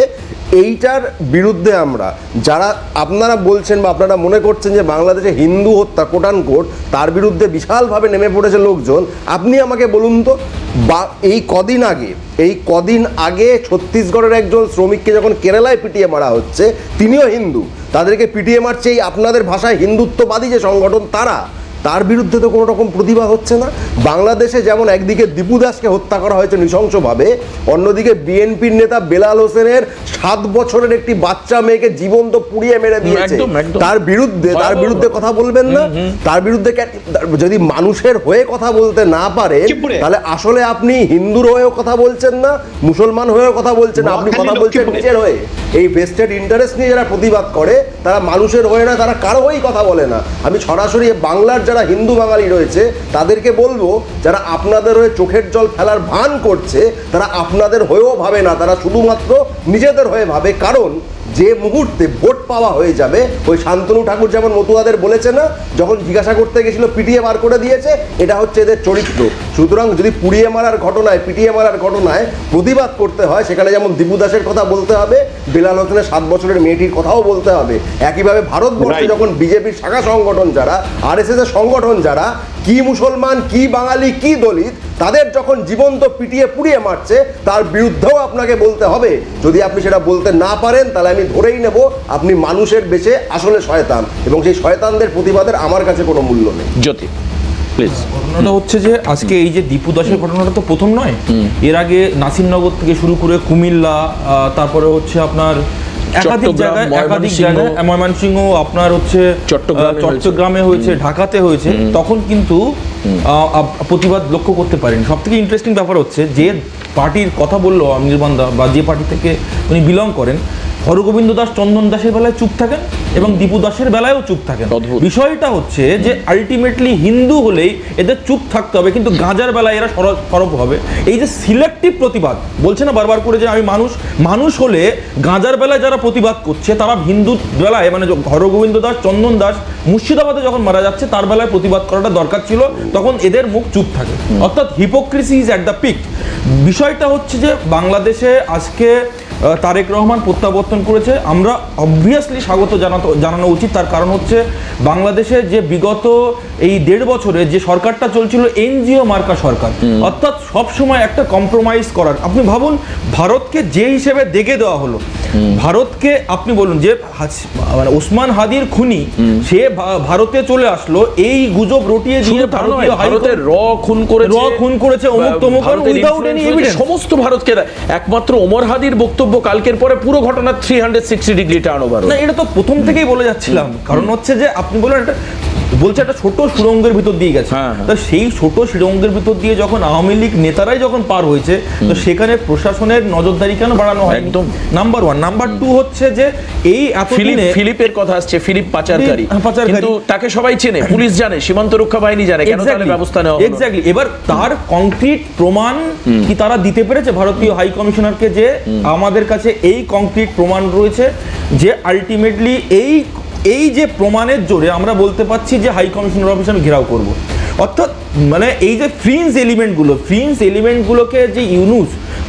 এইটার বিরুদ্ধে আমরা, যারা আপনারা বলছেন বা আপনারা মনে করছেন যে বাংলাদেশে হিন্দু হত্যা কোটানকোট, তার বিরুদ্ধে বিশালভাবে নেমে পড়েছে লোকজন। আপনি আমাকে বলুন তো, বা এই কদিন আগে ছত্তিশগড়ের একজন শ্রমিককে যখন কেরালায় পিটিয়ে মারা হচ্ছে, তিনিও হিন্দু, তাদেরকে পিটিয়ে মারছে এই আপনাদের ভাষায় হিন্দুত্ববাদী যে সংগঠন, তার বিরুদ্ধে তো কোনো রকম প্রতিবাদ হচ্ছে না। বাংলাদেশে যেমন একদিকে দীপু দাসকে হত্যা করা হয়েছে নৃশংসভাবে, অন্যদিকে বিএনপির নেতা বেলাল হোসেনের 7 বছরের একটি বাচ্চা মেয়েকে জীবন্ত পুড়িয়ে মেরে দিয়েছে। তার বিরুদ্ধে কথা বলবেন না? তার বিরুদ্ধে যদি মানুষের হয়ে কথা বলতে না পারে, তাহলে আসলে আপনি হিন্দুর হয়েও কথা বলছেন না, মুসলমান হয়েও কথা বলছেন না, আপনি কথা বলছেন নিজের হয়ে। এই ভেস্টেড ইন্টারেস্ট নিয়ে যারা প্রতিবাদ করে, তারা মানুষের হয়ে না, তারা কারো হয়েই কথা বলে না। আমি সরাসরি বাংলার যারা হিন্দু বাঙালি রয়েছে তাদেরকে বলবো, যারা আপনাদের হয়ে চোখের জল ফেলার ভান করছে, তারা আপনাদের হয়েও ভাবে না, তারা শুধুমাত্র নিজেদের হয়ে ভাবে। কারণ যে মুহূর্তে ভোট পাওয়া হয়ে যাবে, ওই শান্তনু ঠাকুর যেমন মতুয়াদের বলেছে না, যখন জিজ্ঞাসা করতে গেছিল পিটিয়ে বার করে দিয়েছে, এটা হচ্ছে এদের চরিত্র। সুতরাং যদি পুড়িয়ে মারার ঘটনায়, পিটিয়ে মারার ঘটনায় প্রতিবাদ করতে হয়, সেখানে যেমন দীপু দাসের কথা বলতে হবে, বেলাল হোসেনের 7 বছরের মেয়েটির কথাও বলতে হবে। একইভাবে ভারতবর্ষে যখন বিজেপির শাখা সংগঠন যারা, RSS এর সংগঠন যারা, কি মুসলমান, কি বাঙালি, কি দলিত, তাদের যখন জীবন্ত পিটিয়ে পুড়িয়ে মারছে, তার বিরুদ্ধেও আপনাকে বলতে হবে। যদি আপনি সেটা বলতে না পারেন, তাহলে আমি ধরেই নেব আপনি মানুষের বেশে আসলে শয়তান, এবং সেই শয়তানদের প্রতিবাদের আমার কাছে কোনো মূল্য নেই। জ্যোতি প্লিজ। ঘটনাটা হচ্ছে যে আজকে এই যে দীপু দাসের ঘটনাটা তো প্রথম নয়, এর আগে নাসিরনগর থেকে শুরু করে কুমিল্লা, তারপরে হচ্ছে আপনার একাধিক জায়গায় ময়মনসিংহ, আপনার হচ্ছে চট্টগ্রামে হয়েছে, ঢাকাতে হয়েছে, তখন কিন্তু প্রতিবাদ লক্ষ্য করতে পারেন। সব থেকে ইন্টারেস্টিং ব্যাপার হচ্ছে যে পার্টির কথা বললো অনির্বাণ দা, বা যে পার্টি থেকে উনি বিলং করেন, হরগোবিন্দ দাস চন্দন দাসের বেলায় চুপ থাকেন এবং দীপু দাসের বেলায়ও চুপ থাকেন। অদ্ভুত। বিষয়টা হচ্ছে যে আলটিমেটলি হিন্দু হলেই এদের চুপ থাকতে হবে, কিন্তু গাঁজার বেলায় এরা সরব হবে। এই যে সিলেক্টিভ প্রতিবাদ বলছে না বারবার করে যে আমি মানুষ হলে গাঁজার বেলায় যারা প্রতিবাদ করছে তারা হিন্দু বেলায়, মানে হরগোবিন্দ দাস চন্দন দাস মুর্শিদাবাদে যখন মারা যাচ্ছে তার বেলায় প্রতিবাদ করাটা দরকার ছিল, তখন এদের মুখ চুপ থাকে। অর্থাৎ hypocrisy is at the peak. বিষয়টা হচ্ছে যে বাংলাদেশে আজকে তারেক রহমান প্রত্যাবর্তন করেছে, আমরা অবভিয়াসলি স্বাগত জানানো উচিত। তার কারণ হচ্ছে বাংলাদেশে যে বিগত এই 1.5 বছরে যে সরকারটা চলছিল এনজিও মার্কা সরকার, অর্থাৎ সবসময় একটা কম্প্রোমাইজ করার। আপনি ভাবুন ভারতকে যে হিসেবে দেখে দেওয়া হলো, ভারতকে আপনি বলুন যে মানে ওসমান হাদির খুনি সে ভারতে চলে আসলো এই গুজব রটিয়ে দিয়ে ভারতের খুন করেছে অমুক তমুক উইদাউট এনি এভিডেন্স। সমস্ত ভারতকে, একমাত্র ওমর হাদির বক্তব্য কালকের পরে পুরো ঘটনা 360 ডিগ্রি টার্ন ওভার। না, এটা তো প্রথম থেকেই বলে যাচ্ছিলাম। কারণ হচ্ছে যে আপনি বলেন এটা বলছে একটা ছোট সুড়ঙ্গের ভিতর দিয়ে গেছে, তো সেই ছোট সুড়ঙ্গের ভিতর দিয়ে যখন আওয়ামী লীগ নেতারাই যখন পার হয়েছে, তো সেখানে প্রশাসনের নজরদারি কেন বাড়ানো হয়? একদম নাম্বার 1। নাম্বার 2 হচ্ছে যে এই এতদিনে ফিলিপের কথা আসছে, ফিলিপ পাচারকারী, কিন্তু তাকে সবাই চেনে, পুলিশ জানে, সীমান্ত রক্ষা বাহিনী জানে, কেন তাহলে ব্যবস্থা নেওয়া হলো? এক্স্যাক্টলি। এবার তার কংক্রিট প্রমাণ কি তারা দিতে পেরেছে ভারতীয় হাই কমিশনারকে যে আমাদের কাছে এই কংক্রিট প্রমাণ রয়েছে যে আলটিমেটলি এই যে প্রমাণের জোরে আমরা বলতে পারছি যে হাই কমিশনার অফিস আমি ঘেরাও করব। অর্থাৎ মানে এই যে ফ্রিঞ্জ এলিমেন্টগুলোকে যে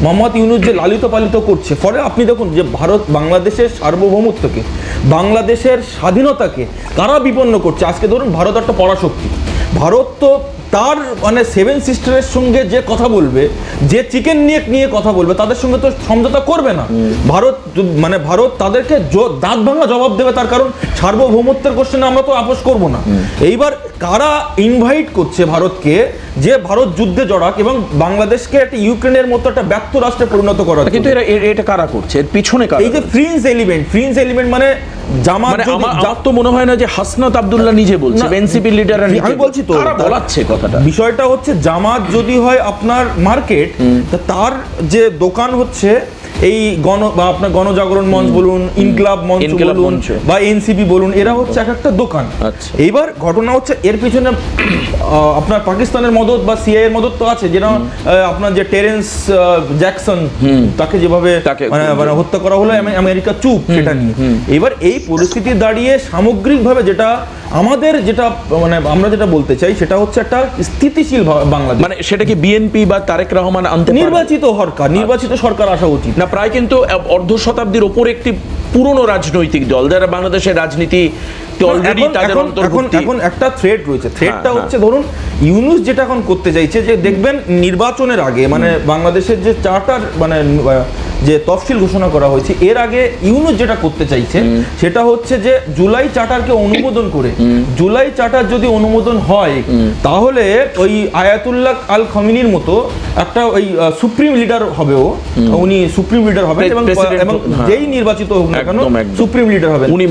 মোহাম্মদ ইউনূস যে লালিত পালিত করছে, ফলে আপনি দেখুন যে ভারত বাংলাদেশের সার্বভৌমত্বকে, বাংলাদেশের স্বাধীনতাকে কারা বিপন্ন করছে। আজকে ধরুন ভারত একটা পরাশক্তি, ভারত তো তার মানে 7 সিস্টারের সঙ্গে যে কথা বলবে, যে চিকেন নিয়ে কথা বলবে, তাদের সঙ্গে তো সমঝোতা করবে না ভারত তাদেরকে দাঁত ভাঙা জবাব দেবে। তার কারণ সার্বভৌমত্বের কোশ্চেনে আমরা তো আপোষ করব না। এইবার কারা ইনভাইট করছে ভারতকে যে ভারত যুদ্ধে জড়াক এবং বাংলাদেশকে একটা ইউক্রেনের মতো একটা ব্যর্থ রাষ্ট্রে পরিণত করা? কিন্তু এটা কারা করছে, এর পিছনে কারা? এই যে ফ্রিঞ্জ এলিমেন্ট মানে জামাত। আমার তো মনে হয় না যে হাসনাত আব্দুল্লাহ নিজে বলছে, এনসিপি লিডাররা নিজে, আমি বলছি তো কারা বলাচ্ছে কথাটা। বিষয়টা হচ্ছে জামাত যদি হয় আপনার মার্কেট, তার যে দোকান হচ্ছে এই আপনার গণজাগরণ মঞ্চ বলুন, ইনকলাব মঞ্চ বলুন বা এনসিপি বলুন, এরা হচ্ছে এক একটা দোকান। এইবার ঘটনা হচ্ছে এর পিছনে আপনার পাকিস্তানের মদত বা সিআই এর মদত তো আছে, যেটা আপনার যে টেরেন্স জ্যাকসন তাকে যেভাবে মানে হত্যা করা হলো, আমেরিকা চুপ সেটা নিয়ে। এবার এই পরিস্থিতি দাঁড়িয়ে সামগ্রিকভাবে যেটা মানে আমরা যেটা বলতে চাই সেটা হচ্ছে একটা স্থিতিশীল বাংলাদেশ। মানে সেটা কি বিএনপি বা তারেক রহমান আনতে পারে? নির্বাচিত সরকার আসা উচিত না। প্রায় কিন্তু অর্ধ শতাব্দীর ওপর একটি পুরনো রাজনৈতিক দল যারা বাংলাদেশের রাজনীতি এখন একটা থ্রেট রয়েছে। থ্রেটটা হচ্ছে ধরুন ইউনূস যেটা এখন করতে চাইছে যে দেখবেন নির্বাচনের আগে মানে বাংলাদেশের যে চার্টার মানে যে তফসিল ঘোষণা করা হয়েছে এর আগে ইউনূস যেটা করতে চাইছে সেটা হচ্ছে যে জুলাই চার্টারকে অনুমোদন করে, জুলাই চার্টার যদি অনুমোদন হয় তাহলে ওই আয়াতুল্লাহ আল খামিনির মতো একটা ওই সুপ্রিম লিডার হবে, উনি সুপ্রিম লিডার হবেন এবং যেই নির্বাচিত হোক না কেন সুপ্রিম লিডার হবেন, উনি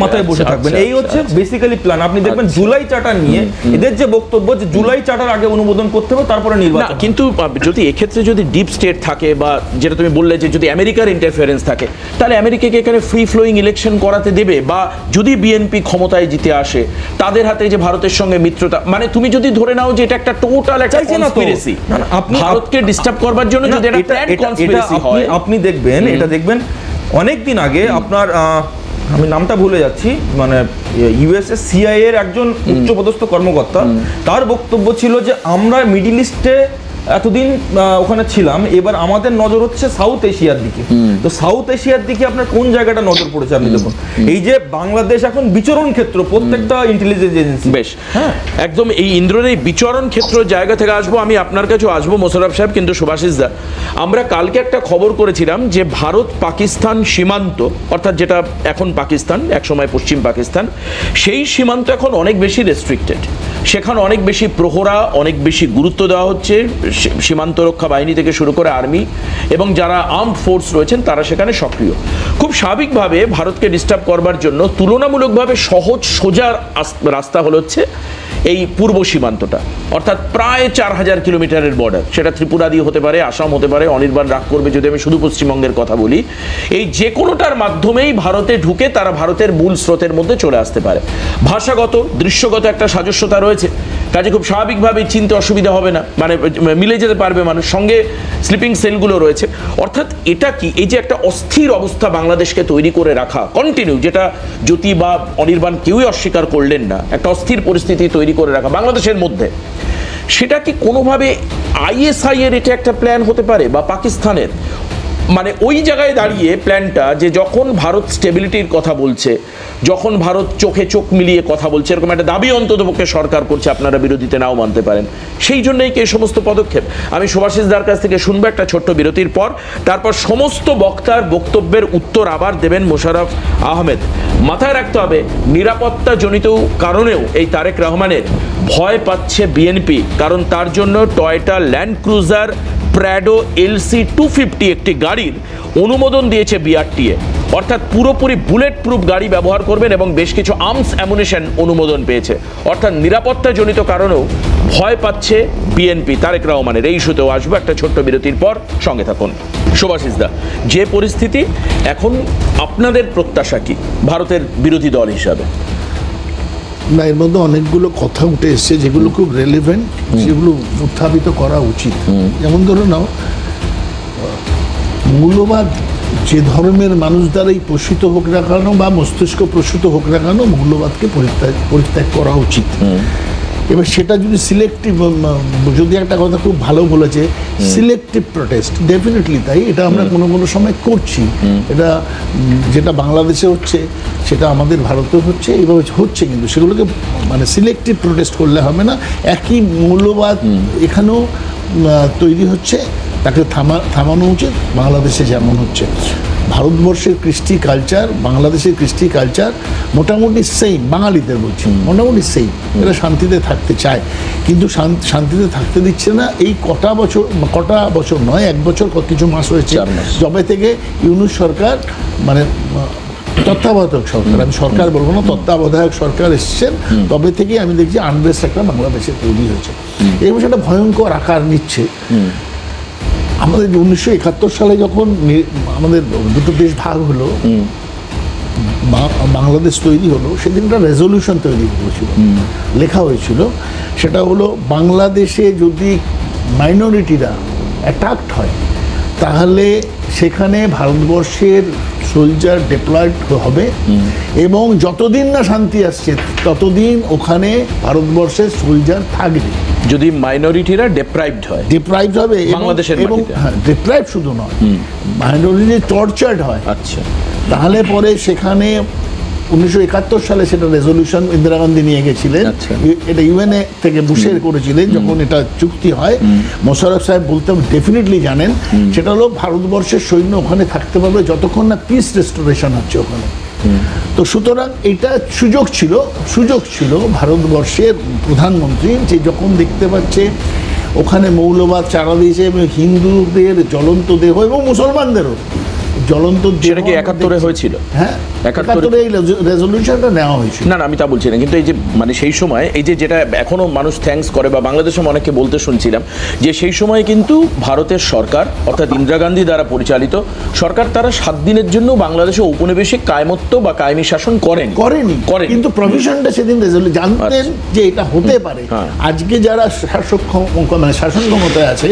মাথায় বসে থাকবেন। এই হচ্ছে বেসিক্যালি প্ল্যান। আপনি দেখবেন জুলাই চার্টার নিয়ে এদের যে বক্তব্য যে জুলাই চার্টার আগে অনুমোদন করতে হবে তারপরে নির্বাচন। কিন্তু যদি এক্ষেত্রে যদি ডিপ স্টেট থাকে বা যেটা তুমি বললে যে যদি আমেরিকার ইন্টারফারেন্স থাকে, তাহলে আমেরিকাকে এখানে ফ্রি ফ্লোয়িং ইলেকশন করাতে দেবে? বা যদি বিএনপি ক্ষমতায় জিতে আসে তাদের হাতে যে ভারতের সঙ্গে মিত্রতা, মানে তুমি যদি ধরে নাও যে এটা একটা টোটাল একটা কনস্পিরেসি, ভারতকে ডিস্টার্ব করবার জন্য যদি এটা প্ল্যান কনস্পিরেসি হয়, আপনি দেখবেন এটা দেখবেন অনেক দিন আগে আপনার আমি নামটা ভুলে যাচ্ছি, মানে ইউএসএ সিআইএ এর একজন উচ্চপদস্থ কর্মকর্তা, তার বক্তব্য ছিল যে আমরা মিডল ইস্টে এতদিন ওখানে ছিলাম, এবার আমাদের নজর হচ্ছে সাউথ এশিয়ার দিকে। তো সাউথ এশিয়ার দিকে আপনার কোন জায়গাটা নজর পড়েছে আপনি দেখুন, এই যে বাংলাদেশ এখন বিচরণ ক্ষেত্র প্রত্যেকটা ইন্টেলিজেন্স এজেন্সি। বেশ, একদম এই ইন্দ্রের এই বিচরণ ক্ষেত্র জায়গা থেকে আসবো, আমি আপনার কাছেও আসবো মোশাররফ সাহেব। কিন্তু সুভাষিস দা, আমরা কালকে একটা খবর করেছিলাম যে ভারত পাকিস্তান সীমান্ত, অর্থাৎ যেটা এখন পাকিস্তান, একসময় পশ্চিম পাকিস্তান, সেই সীমান্ত এখন অনেক বেশি রেস্ট্রিক্টেড। সেখানে অনেক বেশি প্রহরা, অনেক বেশি গুরুত্ব দেওয়া হচ্ছে। সীমান্ত রক্ষা বাহিনী থেকে শুরু করে আর্মি এবং যারা আর্মড ফোর্স রয়েছেন তারা সেখানে সক্রিয়। খুব স্বাভাবিকভাবে ভারতকে ডিস্টার্ব করবার জন্য তুলনামূলকভাবে সহজ সোজা রাস্তা হলো হচ্ছে এই পূর্ব সীমান্তটা, অর্থাৎ প্রায় 4000 কিলোমিটারের বর্ডার। সেটা ত্রিপুরা দিয়ে হতে পারে, আসাম হতে পারে, অনির্বাণ রাগ করবে যদি আমি শুধু পশ্চিমবঙ্গের কথা বলি। এই যে কোনোটার মাধ্যমেই ভারতে ঢুকে তারা ভারতের মূল স্রোতের মধ্যে চলে আসতে পারে। ভাষাগত, দৃশ্যগত একটা সাজস্যতা রয়েছে, কাজে খুব স্বাভাবিকভাবেই চিনতে অসুবিধা হবে না, মানে মিলে যেতে পারবে মানুষ, সঙ্গে স্লিপিং সেলগুলো রয়েছে। অর্থাৎ এটা কি, এই যে একটা অস্থির অবস্থা বাংলাদেশকে তৈরি করে রাখা কন্টিনিউ, যেটা জ্যোতি বা অনির্বাণ কেউই অস্বীকার করলেন না, একটা অস্থির পরিস্থিতি তৈরি করে রাখা বাংলাদেশের মধ্যে, সেটা কি কোনোভাবে আইএসআই এর এটা একটা প্ল্যান হতে পারে বা পাকিস্তানের? মানে ওই জায়গায় দাঁড়িয়ে প্ল্যানটা, যে যখন ভারত স্টেবিলিটির কথা বলছে, যখন ভারত চোখে চোখ মিলিয়ে কথা বলছে, এরকম একটা দাবি অন্ততপক্ষে সরকার করছে, আপনারা বিরোধীতে নাও মানতে পারেন, সেই জন্যই কি এই সমস্ত পদক্ষেপ? আমি সুভাষিস দার কাছ থেকে শুনবো একটা ছোট্ট বিরতির পর, তারপর সমস্ত বক্তার বক্তব্যের উত্তর আবার দেবেন মোশাররফ আহমেদ। মাথায় রাখতে হবে, নিরাপত্তাজনিত কারণেও এই তারেক রহমানের ভয় পাচ্ছে বিএনপি, কারণ তার জন্য টয়োটা ল্যান্ড ক্রুজার প্র্যাডো এলসি 250 একটি গাড়ির অনুমোদন দিয়েছে বিআরটিএ, অর্থাৎ পুরোপুরি বুলেট প্রুফ গাড়ি ব্যবহার করবেন এবং বেশ কিছু আর্মস অ্যামুনিশন অনুমোদন পেয়েছে। অর্থাৎ নিরাপত্তাজনিত কারণেও ভয় পাচ্ছে বিএনপি তারেক রহমানের। এই ইস্যুতেও আসবো একটা ছোট্ট বিরতির পর, সঙ্গে থাকুন। সুভাষিস দা, যে পরিস্থিতি এখন, আপনাদের প্রত্যাশা কি ভারতের বিরোধী দল হিসাবে? না, এর মধ্যে অনেকগুলো কথা উঠে এসছে যেগুলো খুব রেলিভেন্ট, যেগুলো উত্থাপিত করা উচিত। যেমন ধরো নাও, মূল্যবাদ যে ধর্মের মানুষ দ্বারাই পোষিত হোক না কেন বা মস্তিষ্ক প্রসূত হোক না কেন, মূল্যবাদকে পরিত্যাগ করা উচিত। এবার সেটা যদি সিলেক্টিভ, যদি একটা কথা খুব ভালো বলেছে, সিলেক্টিভ প্রোটেস্ট, ডেফিনেটলি তাই, এটা আমরা কোনো কোনো সময় করছি। এটা যেটা বাংলাদেশে হচ্ছে সেটা আমাদের ভারতেও হচ্ছে, এইভাবে হচ্ছে, কিন্তু সেগুলোকে মানে সিলেক্টিভ প্রোটেস্ট করলে হবে না। একই মূল্যবাদ এখানেও তৈরি হচ্ছে, তাকে থামানো উচিত। বাংলাদেশে যেমন হচ্ছে, ভারতবর্ষের কৃষ্টি কালচার, বাংলাদেশের কৃষ্টি কালচার মোটামুটি সেম, বাঙালিদের বলছি, মোটামুটি সেম। এরা শান্তিতে থাকতে চায়, কিন্তু শান্তিতে থাকতে দিচ্ছে না। এই কটা বছর নয়, 1 বছর কিছু মাস হয়েছে, যবে থেকে ইউনূস সরকার, মানে তত্ত্বাবধায়ক সরকার, আমি সরকার বলবো না, তত্ত্বাবধায়ক সরকার এসছেন, তবে থেকেই আমি দেখছি আনরেস্ট একটা বাংলাদেশে তৈরি হয়েছে। এই বিষয়টা ভয়ঙ্কর আকার নিচ্ছে। আমাদের 1971 সালে যখন আমাদের দুটো দেশ ভাগ হলো, বাংলাদেশ তৈরি হলো, সেদিন একটা রেজলিউশন তৈরি হয়েছিল, লেখা হয়েছিল, সেটা হলো বাংলাদেশে যদি মাইনরিটিরা অ্যাটাকড হয় তাহলে সেখানে ভারতবর্ষের সোলজার ডিপ্লয়েড হবে, এবং যতদিন না শান্তি আসছে ততদিন ওখানে ভারতবর্ষের সোলজার থাকবে। যদি মাইনরিটিরা ডিপ্রাইভড হবে বাংলাদেশের এবং মাটিতে, ডিপ্রাইভ শুধু নয়, মাইনরিটি টর্চার্ড হয়, আচ্ছা, তাহলে পরে সেখানে 1971 সালে সেটা রেজলিউশন ইন্দিরা গান্ধী নিয়ে গেছিলেন, এটা ইউএনএ থেকে বুশের করেছিলেন যখন এটা চুক্তি হয়। মোশাররফ সাহেব বলতে ডেফিনেটলি জানেন, সেটা হলো ভারতবর্ষের সৈন্য ওখানে থাকতে পারবে যতক্ষণ না পিস রেস্টোরেশন হচ্ছে ওখানে। তো সুতরাং এটা সুযোগ ছিল ভারতবর্ষের প্রধানমন্ত্রী, যে যখন দেখতে পাচ্ছে ওখানে মৌলবাদ চারা দিয়েছে এবং হিন্দুদের জ্বলন্ত দেহ এবং মুসলমানদেরও জ্বলন্ত দেহ। সেটা কি 71-এ হয়েছিল? হ্যাঁ, 71-এ এই রেজলিউশনটা নেওয়া হয়েছিল। না, আমি তা বলছি না, কিন্তু এই যে মানে সেই সময় এই যে যেটা এখনো মানুষ থ্যাঙ্কস করে বা বাংলাদেশে অনেককে বলতে শুনছিলাম, যে সেই সময় কিন্তু ভারতের সরকার, অর্থাৎ ইন্দিরা গান্ধী দ্বারা পরিচালিত সরকার, তারা 7 দিনের জন্য বাংলাদেশে ঔপনিবেশিক কায়মত্ব বা কায়েমি শাসন করেনি, কিন্তু প্রভিশনটা সেদিন জানতেন যে এটা হতে পারে। আজকে যারা শাসন ক্ষমতায় আছে,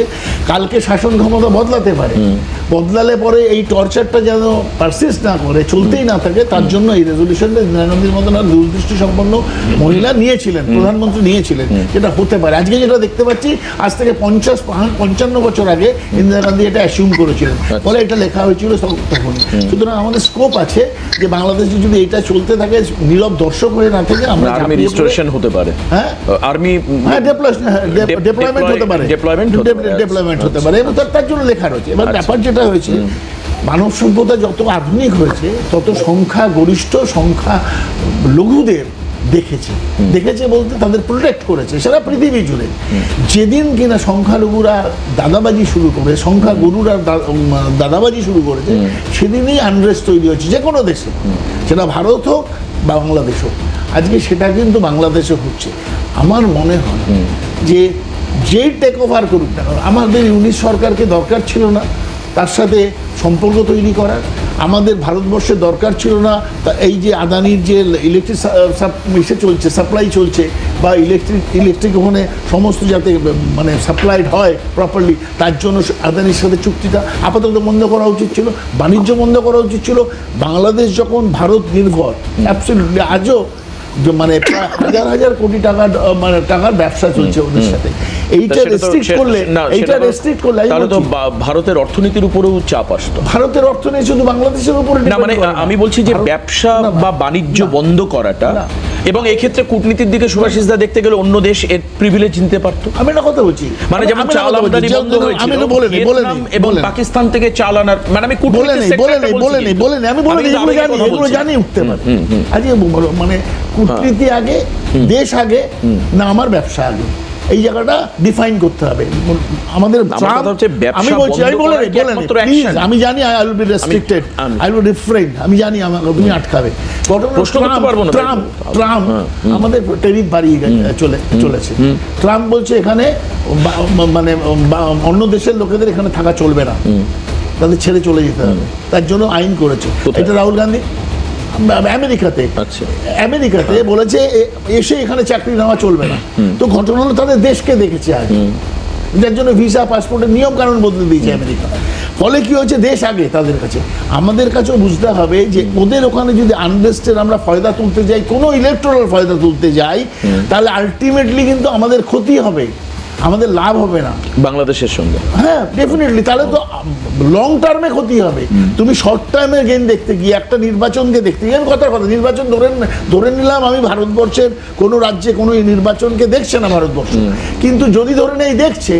কালকে শাসন ক্ষমতা বদলাতে পারে, বদলালে পরে এই টর্চারটা যেন পারসিস্ট না করে, চলতেই না থাকে, তার জন্য এই রেজলিউশনটা ইন্দিরা গান্ধীর মতন আর দূরদৃষ্টি সম্পন্ন মহিলা নিয়েছিলেন, প্রধানমন্ত্রী নিয়েছিলেন, যেটা হতে পারে। আজকে যেটা দেখতে পাচ্ছি, আজ থেকে 50-55 বছর আগে ইন্দিরা গান্ধী এটা অ্যাসিউম করেছিলেন, ফলে এটা লেখা হয়েছিল তখন। সুতরাং আমাদের স্কোপ আছে যে বাংলাদেশে যদি এটা চলতে থাকে, নীরব দর্শক হয়ে না থেকে আমরা আর্মি রিস্টোরেশন হতে পারে, হ্যাঁ, আর্মি ডেপ্লয়মেন্ট হতে পারে, এবং তার জন্য লেখা রয়েছে। এবার ব্যাপার যেটা হয়েছে, মানব সভ্যতা যত আধুনিক হয়েছে, তত সংখ্যা গরিষ্ঠ, সংখ্যা লঘুদের দেখেছে বলতে তাদের প্রোটেক্ট করেছে সারা পৃথিবী জুড়ে। যেদিন কিনা সংখ্যালঘুরা দাদাবাজি শুরু করে, সংখ্যাগুরুরা দাদাবাজি শুরু করেছে, সেদিনই আনরেস্ট তৈরি হয়েছে যে কোনো দেশে, সেটা ভারত হোক বা বাংলাদেশ হোক। আজকে সেটা কিন্তু বাংলাদেশে হচ্ছে। আমার মনে হয় যে যেই টেক ওভার করুক না, আমাদের ইউনিট সরকারকে দরকার ছিল না তার সাথে সম্পর্ক তৈরি করার, আমাদের ভারতবর্ষে দরকার ছিল না এই যে আদানির যে ইলেকট্রিক চলছে, সাপ্লাই চলছে, বা ইলেকট্রিক ওখানে সমস্ত যাতে মানে সাপ্লাইড হয় প্রপারলি, তার জন্য আদানির সাথে চুক্তিটা আপাতত বন্ধ করা উচিত ছিল, বাণিজ্য বন্ধ করা উচিত ছিল। বাংলাদেশ যখন ভারত নির্ভর, অ্যাবসলিউটলি আজও মানে প্রায় হাজার হাজার কোটি টাকার ব্যবসা চলছে ওদের সাথে। এইটা রেস্ট্রিক্ট করলে তাহলে তো ভারতের অর্থনীতির উপরেও চাপ আসতো। ভারতের অর্থনীতি শুধু বাংলাদেশের উপরে না, মানে আমি বলছি যে ব্যবসা বা বাণিজ্য বন্ধ করাটা, এবং এই ক্ষেত্রে কূটনীতির দিকে সুভাষিস দা দেখতে গেলে অন্য দেশ এর প্রিভিলেজ নিতে পারতো। আমি একটা কথা বলছি, মানে যেমন চাল আমদানি বন্ধ হয়েছিল ভিয়েতনাম এবং পাকিস্তান থেকে চাল আনার, মানে আমি কূটনীতির সেক্টরটা বলছি, আমি এগুলো জানি উঠতে পারে। আজকে মানে কূটনীতি আগে, দেশ আগে, না আমার ব্যবসা আগে, এই জায়গাটা ডিফাইন করতে হবে আমাদের। আমি বলছি, আমি জানি I will be restricted, I will refrain, আমি জানি আমাকে তুমি আটকাবে। ট্রাম্প আমাদের ট্যারিফ বাড়িয়ে চলেছে। ট্রাম্প বলছে এখানে মানে অন্য দেশের লোকেদের এখানে থাকা চলবে না, তাদের ছেড়ে চলে যেতে হবে, তার জন্য আইন করেছে। এটা রাহুল গান্ধী আমেরিকাতে বলেছে এসে এখানে চাকরি নেওয়া চলবে না। তো ঘটনা হলো তাদের দেশকে দেখেছে আগে, যার জন্য ভিসা পাসপোর্টের নিয়ম কানুন বদলে দিয়েছে আমেরিকা। ফলে কি হয়েছে, দেশ আগে তাদের কাছে। আমাদের কাছেও বুঝতে হবে যে ওদের ওখানে যদি আনরেস্টের আমরা ফয়দা তুলতে যাই, কোনো ইলেকট্রাল ফয়দা তুলতে যাই, তাহলে আলটিমেটলি কিন্তু আমাদের ক্ষতি হবে, আমাদের লাভ হবে না বাংলাদেশের সঙ্গে। হ্যাঁ, ডেফিনেটলি। তাহলে তো লং টার্মে ক্ষতি হবে। তুমি শর্ট টার্মে গেন দেখতে গিয়ে, একটা নির্বাচনকে দেখতে গিয়ে, কথা নির্বাচন ধরে নিলাম আমি ভারতবর্ষের কোনো রাজ্যে কোনো নির্বাচনকে দেখছে না ভারতবর্ষ, কিন্তু যদি ধরে নেই দেখছে,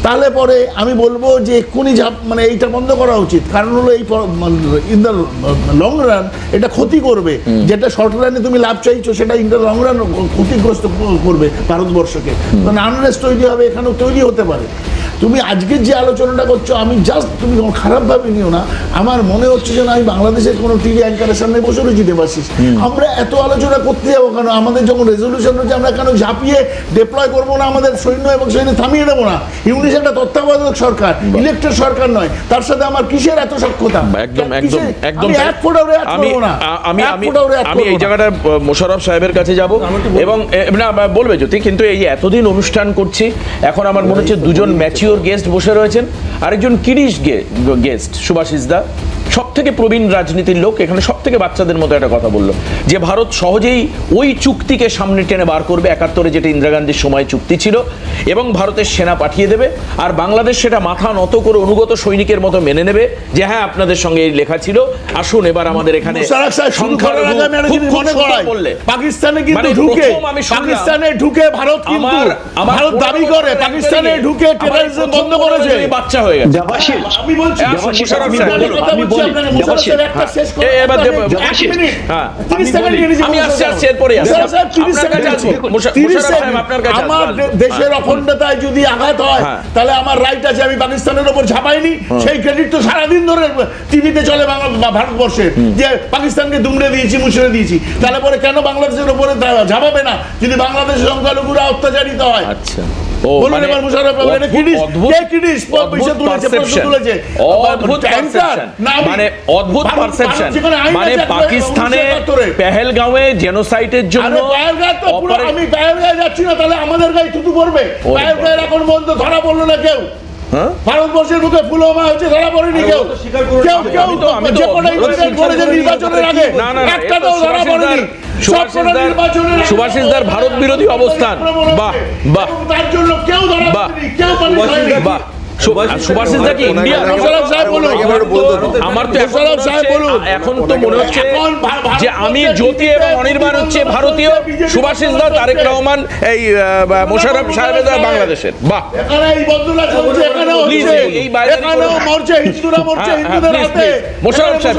তাহলে পরে আমি বলবো যে এক্ষুনি মানে এইটা বন্ধ করা উচিত। কারণ হলো এই ইন দ্য লং রান এটা ক্ষতি করবে, যেটা শর্ট রানে তুমি লাভ চাইছো সেটা ইন দ্য লং রান ক্ষতিগ্রস্ত করবে ভারতবর্ষকে। মানে আনরেস্ট তৈরি হবে, এখানেও তৈরি হতে পারে। তুমি আজকের যে আলোচনাটা করছো, আমি জাস্ট, তুমি খারাপভাবে নিও না, আমার মনে হচ্ছে যেন আমি বাংলাদেশের কোনো টিভি অ্যাঙ্কারের সামনে বসে রয়েছি দেবাশিস। আমরা এত আলোচনা করতে যাবো কেন? আমাদের যখন রেজলিউশন হচ্ছে, আমরা কেন ঝাঁপিয়ে ডিপ্লয় করবো না আমাদের সৈন্য এবং সৈন্য থামিয়ে দেবো না? ইউনিস একটা তত্ত্বাবধায়ক সরকার, ইলেক্টেড সরকার নয়, তার সাথে আমার কিসের এত সক্ষতা? একদম আমি এই জায়গাটা মোশাররফ সাহেবের কাছে যাব এবং না বলবে যদি, কিন্তু এই এতদিন অনুষ্ঠান করছি, এখন আমার মনে হচ্ছে দুজন ম্যাচিওর গেস্ট বসে রয়েছেন, আরেকজন কিরিশ গেস্ট সুভাষিস দা, সব থেকে প্রবীণ রাজনীতির লোক, এখানে সব থেকে বাচ্চাদের মতো একটা কথা বললো যে ভারত সহজেই ওই চুক্তিকে সামনে টেনে বার করবে 71-এ, যেটা ইন্দিরা গান্ধীর সময় চুক্তি ছিল, এবং ভারতের সেনা পাঠিয়ে দেবে, আর বাংলাদেশ সেটা মাথা নত করে অনুগত সৈনিকের মতো মেনে নেবে যে হ্যাঁ আপনাদের সঙ্গে এই লেখা ছিল, আসুন এবার আমাদের এখানে পাকিস্তানে কিন্তু ঢুকে ভারত দাবি করে পাকিস্তানে ঢুকে টেররিজম বন্ধ করেছে, বাচ্চা হয়ে গেছে। আমি বলছি আমার দেশের অখণ্ডতায় যদি আঘাত হয়, তাহলে আমার রাইট আছে, আমি পাকিস্তানের উপর ঝাঁপাইনি, সেই ক্রেডিট তো সারাদিন ধরে টিভিতে চলে ভারতবর্ষের, যে পাকিস্তানকে দুমড়ে দিয়েছি, মুছড়ে দিয়েছি। তাহলে পরে কেন বাংলাদেশের উপরে ঝাঁপাবে না যদি বাংলাদেশের সংখ্যালঘুরা অত্যাচারিত হয়? আচ্ছা, পাকিস্তানে পেহেলগাঁওয়ে জেনোসাইডের জন্য আমি পেহেলগাঁও যাচ্ছি না, তাহলে আমাদের গায়ে থুতু পড়বে। পেহেলগাঁওয়ের এখন বন্ধ, ধরা পড়লো না কেউ। ভারতবর্ষের মুখে ফুলওয়ামা হচ্ছে, ধরা পড়েনি কেউ। নির্বাচনের আগে একটাও ধরা পড়েনি। সুভাষিসদার ভারত বিরোধী অবস্থান, বাহ বাহ, তার জন্য কেউ ধরা পড়েনি, কেউ সুভাষিস দা কি ইন্ডিয়া? আমার তো এখন তো মনে হচ্ছে যে আমি জ্যোতি এবং অনির্বাণ হচ্ছে ভারতীয়, সুভাষিস দা তারেক রহমান এই মোশাররফ সাহেব বাংলাদেশের। বাহ, প্লিজ এই বাইরে মোশাররফ সাহেব,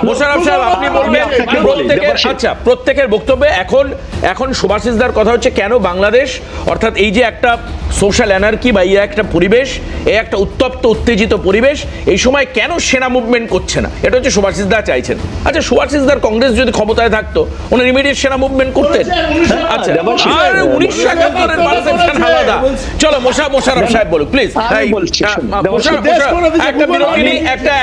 মোশাররফ সাহেব আপনি বলবেন প্রত্যেকের, আচ্ছা প্রত্যেকের বক্তব্যে। এখন সুভাষিস দার কথা হচ্ছে কেন বাংলাদেশ, অর্থাৎ এই যে একটা সোশ্যাল অ্যানার্কি বা এই একটা পরিবেশ, এই একটা উত্তপ্ত উত্তেজিত পরিবেশ, এই সময় কেন সেনা মুভমেন্ট করছে না, এটা হচ্ছে সুভাষিস দা চাইছেন। আচ্ছা সুভাষিস দার কংগ্রেস যদি ক্ষমতায় থাকতো ওনার ইমিডিয়েট সেনা মুভমেন্ট করতেন। আচ্ছা আর 1971-এর পারসেপশন আলাদা। চলো মোশাররফ সাহেব বলুন প্লিজ।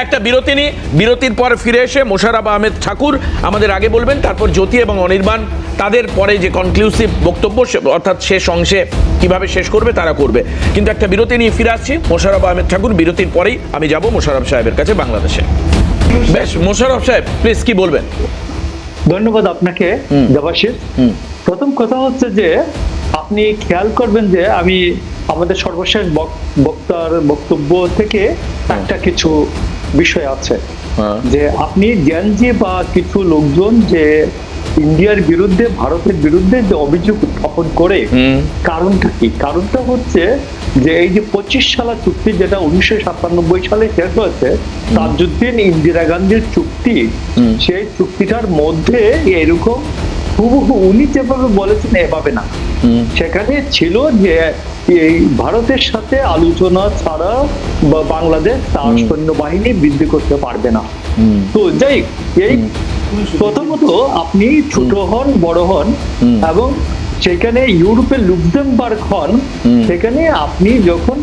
একটা বিরতি নিই, বিরতির পর ফিরে এসে মোশাররফ আহমেদ ঠাকুর আমাদের আগে বলবেন, তারপর জ্যোতি এবং অনির্বাণ তাদের পরে যে কনক্লুসিভ বক্তব্য অর্থাৎ শেষ অংশে কিভাবে শেষ করবে তারা করবে। কিন্তু একটা বিরতি নিয়ে ফিরে আসছি মোশাররফ আহমেদ ঠাকুর, বিরতির পরেই আমি যাব মোশাররফ সাহেবের কাছে বাংলাদেশে। বেশ, মোশাররফ সাহেব প্লিজ কি বলবেন? ধন্যবাদ আপনাকে দেবাশিস। প্রথম কথা হচ্ছে যে আপনি খেয়াল করবেন যে আমি আমাদের সর্বশেষ বক্তার বক্তব্য থেকে একটা কিছু বিষয় আছে যে আপনি জ্ঞানজি বা কিছু লোকজন যে ইন্ডিয়ার বিরুদ্ধে ভারতের বিরুদ্ধে যে অভিযোগ উত্থাপন করে, কারণটা কি? কারণটা হচ্ছে যে এই যে 25 সালা চুক্তি যেটা 1997 সালে শেষ হয়েছে, তাজউদ্দিন ইন্দিরা গান্ধীর চুক্তি, সেই চুক্তিটার মধ্যে এরকম হুবহু উনি যেভাবে বলেছেন এভাবে না, সেখানে ছিল যে এই ভারতের সাথে আলোচনা ছাড়া বাংলাদেশ তার সৈন্যবাহিনী বৃদ্ধি করতে পারবে না। তো যাই এই প্রথমত আপনি ছোট হন বড় হন এবং সেখানে ইউরোপের লুক্সেমবার্গ হন, সেখানে আপনি যখন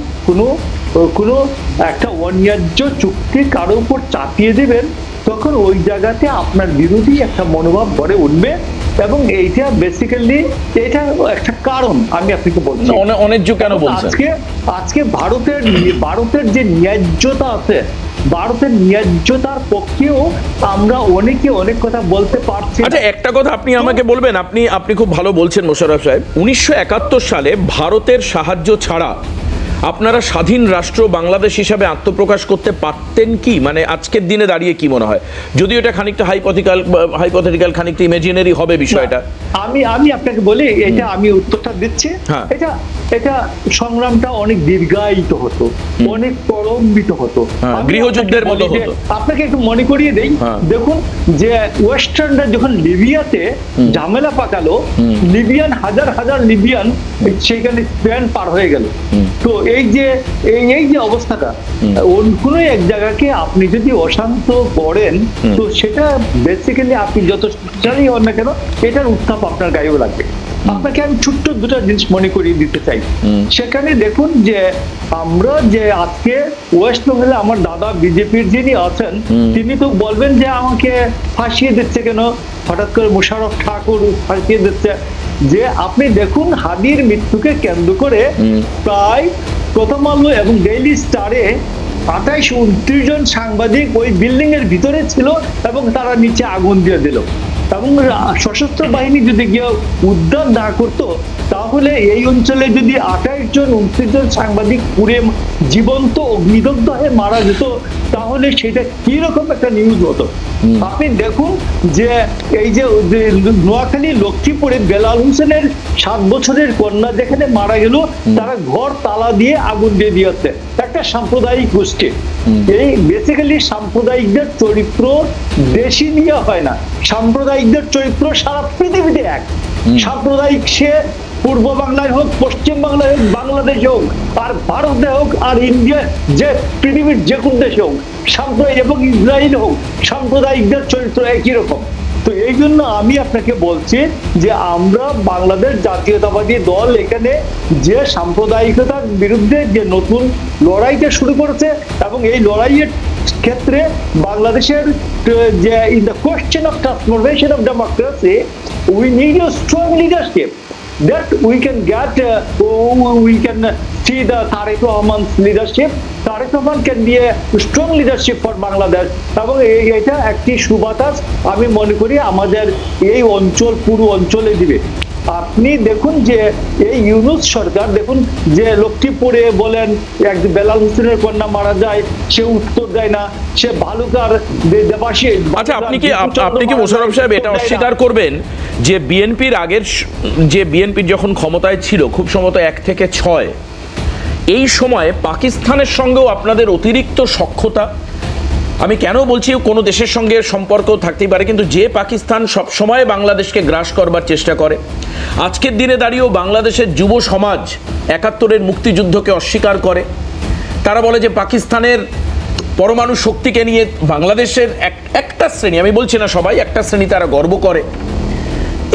কোনো একটা অন্যায্য চুক্তি কারো উপর চাপিয়ে দেবেন তখন ওই জায়গাতে আপনার বিরোধী একটা মনোভাব গড়ে উঠবে এবং এইটা বেসিক্যালি এটা একটা কারণ আমি আপনাকে বলছি। অন্যায্য কেন বলছেন? আজকে ভারতের যে ন্যায্যতা আছে, ভারতের ন্যায্যতার পক্ষেও আমরা অনেকে অনেক কথা বলতে পারছি। আচ্ছা একটা কথা আপনি আমাকে বলবেন, আপনি খুব ভালো বলছেন মোশাররফ সাহেব, 1971 সালে ভারতের সাহায্য ছাড়া আপনারা স্বাধীন রাষ্ট্র বাংলাদেশ হিসাবে আত্মপ্রকাশ করতে পারতেন কি? মানে আজকের দিনে দাঁড়িয়ে কি মনে হয়? যদিও এটা খানিকটা হাইপোথেটিক্যাল, খানিকটা ইমাজিনারি হবে বিষয়টা। আমি আপনাকে বলি, এটা আমি উত্তরটা দিচ্ছি। এটা সংগ্রামটা অনেক দীর্ঘায়িত হতো, অনেক প্রলম্বিত হতো, গৃহযুদ্ধের মতো হতো। আপনাকে একটু মনে করিয়ে দেই, দেখুন যে ওয়েস্টার্নরা যখন লিবিয়াতে ঝামেলা পাকালো, লিবিয়ান হাজার লিবিয়ান সেখানে স্পেন পার হয়ে গেল। তো এই যে অবস্থাটা, কোন এক জায়গাকে আপনি যদি অশান্ত করেন তো সেটা বেসিক্যালি আপনি যত শক্তিশালী হন না কেন এটার উত্তাপ আপনার গায়েও লাগবে। আপনাকে আমি ছোট্ট দুটো জিনিস মনে করিয়ে দিতে চাই। সেখানে দেখুন যে আমরা যে আজকে ওয়েস্ট বেঙ্গলে আমার দাদা বিজেপির যিনি আছেন তিনি তো বলবেন যে আমাকে ফাঁসিয়ে দিচ্ছে কেন, হঠাৎ করে মোশাররফ ঠাকুর ফাঁসিয়ে দিচ্ছে। যে আপনি দেখুন হাদির মৃত্যুকে কেন্দ্র করে প্রায় প্রথম আলো এবং ডেইলি স্টারে 28-29 জন সাংবাদিক ওই বিল্ডিং এর ভিতরে ছিল এবং তারা নিচে আগুন দিয়ে দিল। এবং সশস্ত্র বাহিনী যদি গিয়ে উদ্ধার না করতো তাহলে এই অঞ্চলে যদি 28 জন 29 জন সাংবাদিক পুড়ে জীবন্ত অগ্নিদগ্ধ হয়ে মারা যেত তাহলে সেটা কি রকম একটা নিউজ হতো। আপনি দেখুন যে এই যে নোয়াখালী লক্ষ্মীপুরে বেলাল হোসেনের 7 বছরের কন্যা যেখানে মারা গেল, তারা ঘর তালা দিয়ে আগুন দিয়ে দিয়েছে, একটা সাম্প্রদায়িক গোষ্ঠী। এই বেসিক্যালি সাম্প্রদায়িকদের চরিত্র দেশি নিয়ে হয় না, সাম্প্রদায়িকদের চরিত্র সারা পৃথিবীতে এক। সাম্প্রদায়িক সে পূর্ব বাংলায় হোক, পশ্চিম বাংলায় হোক, বাংলাদেশে হোক, আর ভারতে হোক, আর ইন্ডিয়া, যে পৃথিবীর যে কোন দেশে হোক, সাম্প্রদায়িক এবং ইসরায়েল হোক, সাম্প্রদায়িকদের চরিত্র একই রকম। তো এই জন্য আমি আপনাকে বলছি যে আমরা বাংলাদেশ জাতীয়তাবাদী দল এখানে যে সাম্প্রদায়িকতার বিরুদ্ধে যে নতুন লড়াইটা শুরু করেছে এবং এই লড়াইয়ের ক্ষেত্রে বাংলাদেশের যে in the question of transformation of democracy we need a strong leadership that we can get we can see the Tariq Rahman's leadership. Tariq Rahman can be a strong leadership for Bangladesh এবং এটা একটি সুবাতাস আমি মনে করি আমাদের এই অঞ্চল পুরো অঞ্চলে দিবে। আপনি দেখুন যে এই ইউনূস সরকার দেখুন যে লক্ষ্মীপুরে বলেন এক বেলাল হোসেনের কন্যা মারা যায়, সে উত্তর দেয় না, সে ভালুকার দেবাশী। আচ্ছা, আপনি কি মোশাররফ সাহেব এটা অস্বীকার করবেন যে বিএনপির আগের যে বিএনপির যখন ক্ষমতায় ছিল খুব সম্ভবত 1 থেকে 6 এই সময় পাকিস্তানের সঙ্গেও আপনাদের অতিরিক্ত সখ্যতা? আমি কেন বলছি, কোনো দেশের সঙ্গে সম্পর্ক থাকতেই পারে, কিন্তু যে পাকিস্তান সবসময় বাংলাদেশকে গ্রাস করবার চেষ্টা করে, আজকের দিনে দাঁড়িয়েও বাংলাদেশের যুব সমাজ 71-এর মুক্তিযুদ্ধকে অস্বীকার করে। তারা বলে যে পাকিস্তানের পরমাণু শক্তিকে নিয়ে বাংলাদেশের একটা শ্রেণী, আমি বলছি না সবাই, একটা শ্রেণী তারা গর্ব করে।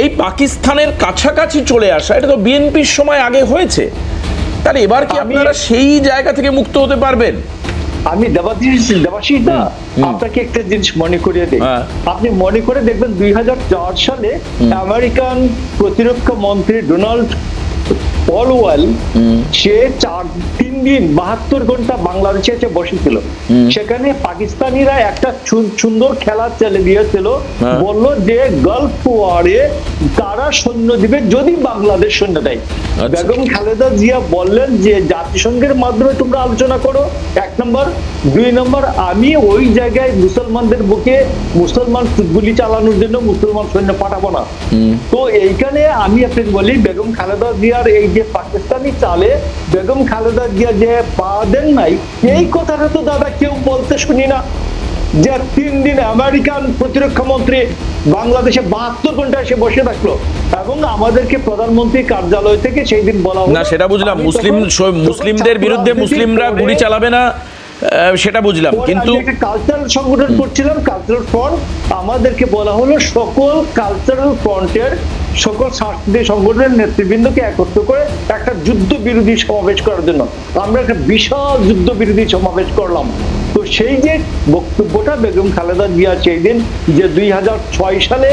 এই পাকিস্তানের কাছাকাছি চলে আসা, এটা তো বিএনপির সময় আগে হয়েছে, তাহলে এবার কি আপনারা সেই জায়গা থেকে মুক্ত হতে পারবেন? আমি দেবাশিস দা আপনাকে একটা জিনিস মনে করিয়ে দিই। আপনি মনে করে দেখবেন 2004 সালে আমেরিকান প্রতিরক্ষা মন্ত্রী ডোনাল্ড পলওয়েল সে 3 দিন 72 ঘন্টা বাংলাদেশে এসে বসেছিল। সেখানে পাকিস্তানিরা একটা সুন্দর খেলা চালে দিয়েছিল, বলল যে গালফ ওয়ারে তারা সৈন্য দিবে যদি বাংলাদেশ সৈন্য দেয়। বেগম খালেদা জিয়া বললেন যে জাতিসংঘের মাধ্যমে তোমরা আলোচনা করো, 1 নম্বর। 2 নম্বর, আমি ওই জায়গায় মুসলমানদের বুকে মুসলমান গুলি চালানোর জন্য মুসলমান সৈন্য পাঠাবো না। তো এইখানে আমি আপনাকে বলি, বেগম খালেদা জিয়ার এই যে পাকিস্তানি চালে বেগম খালেদা জিয়া যে পা দেন নাই, এই কথাটা তো দাদা কেউ বলতে শুনি না। যে 3 দিন আমেরিকান প্রতিরক্ষা মন্ত্রী বাংলাদেশে 72 ঘন্টা এসে বসে থাকলো, এবং আমাদেরকে প্রধানমন্ত্রী কার্যালয় থেকে সেই দিন বলা হলো না, সেটা বুঝলাম, মুসলিমদের বিরুদ্ধে মুসলিমরা গুলি চালাবে না, সেটা বুঝলাম, কিন্তু কালচারাল সংগঠন করছিলাম, কালচারাল ফ্রন্ট, আমাদেরকে বলা হলো সকল কালচারাল ফ্রন্টের সকল সাংস্কৃতিক সংগঠনের নেতৃবৃন্দকে একত্র করে একটা যুদ্ধ বিরোধী সমাবেশ করার জন্য। আমরা একটা বিশাল যুদ্ধ বিরোধী সমাবেশ করলাম। তো সেই যে বক্তব্যটা বেগম খালেদা জিয়া সেই দিন যে 2006 সালে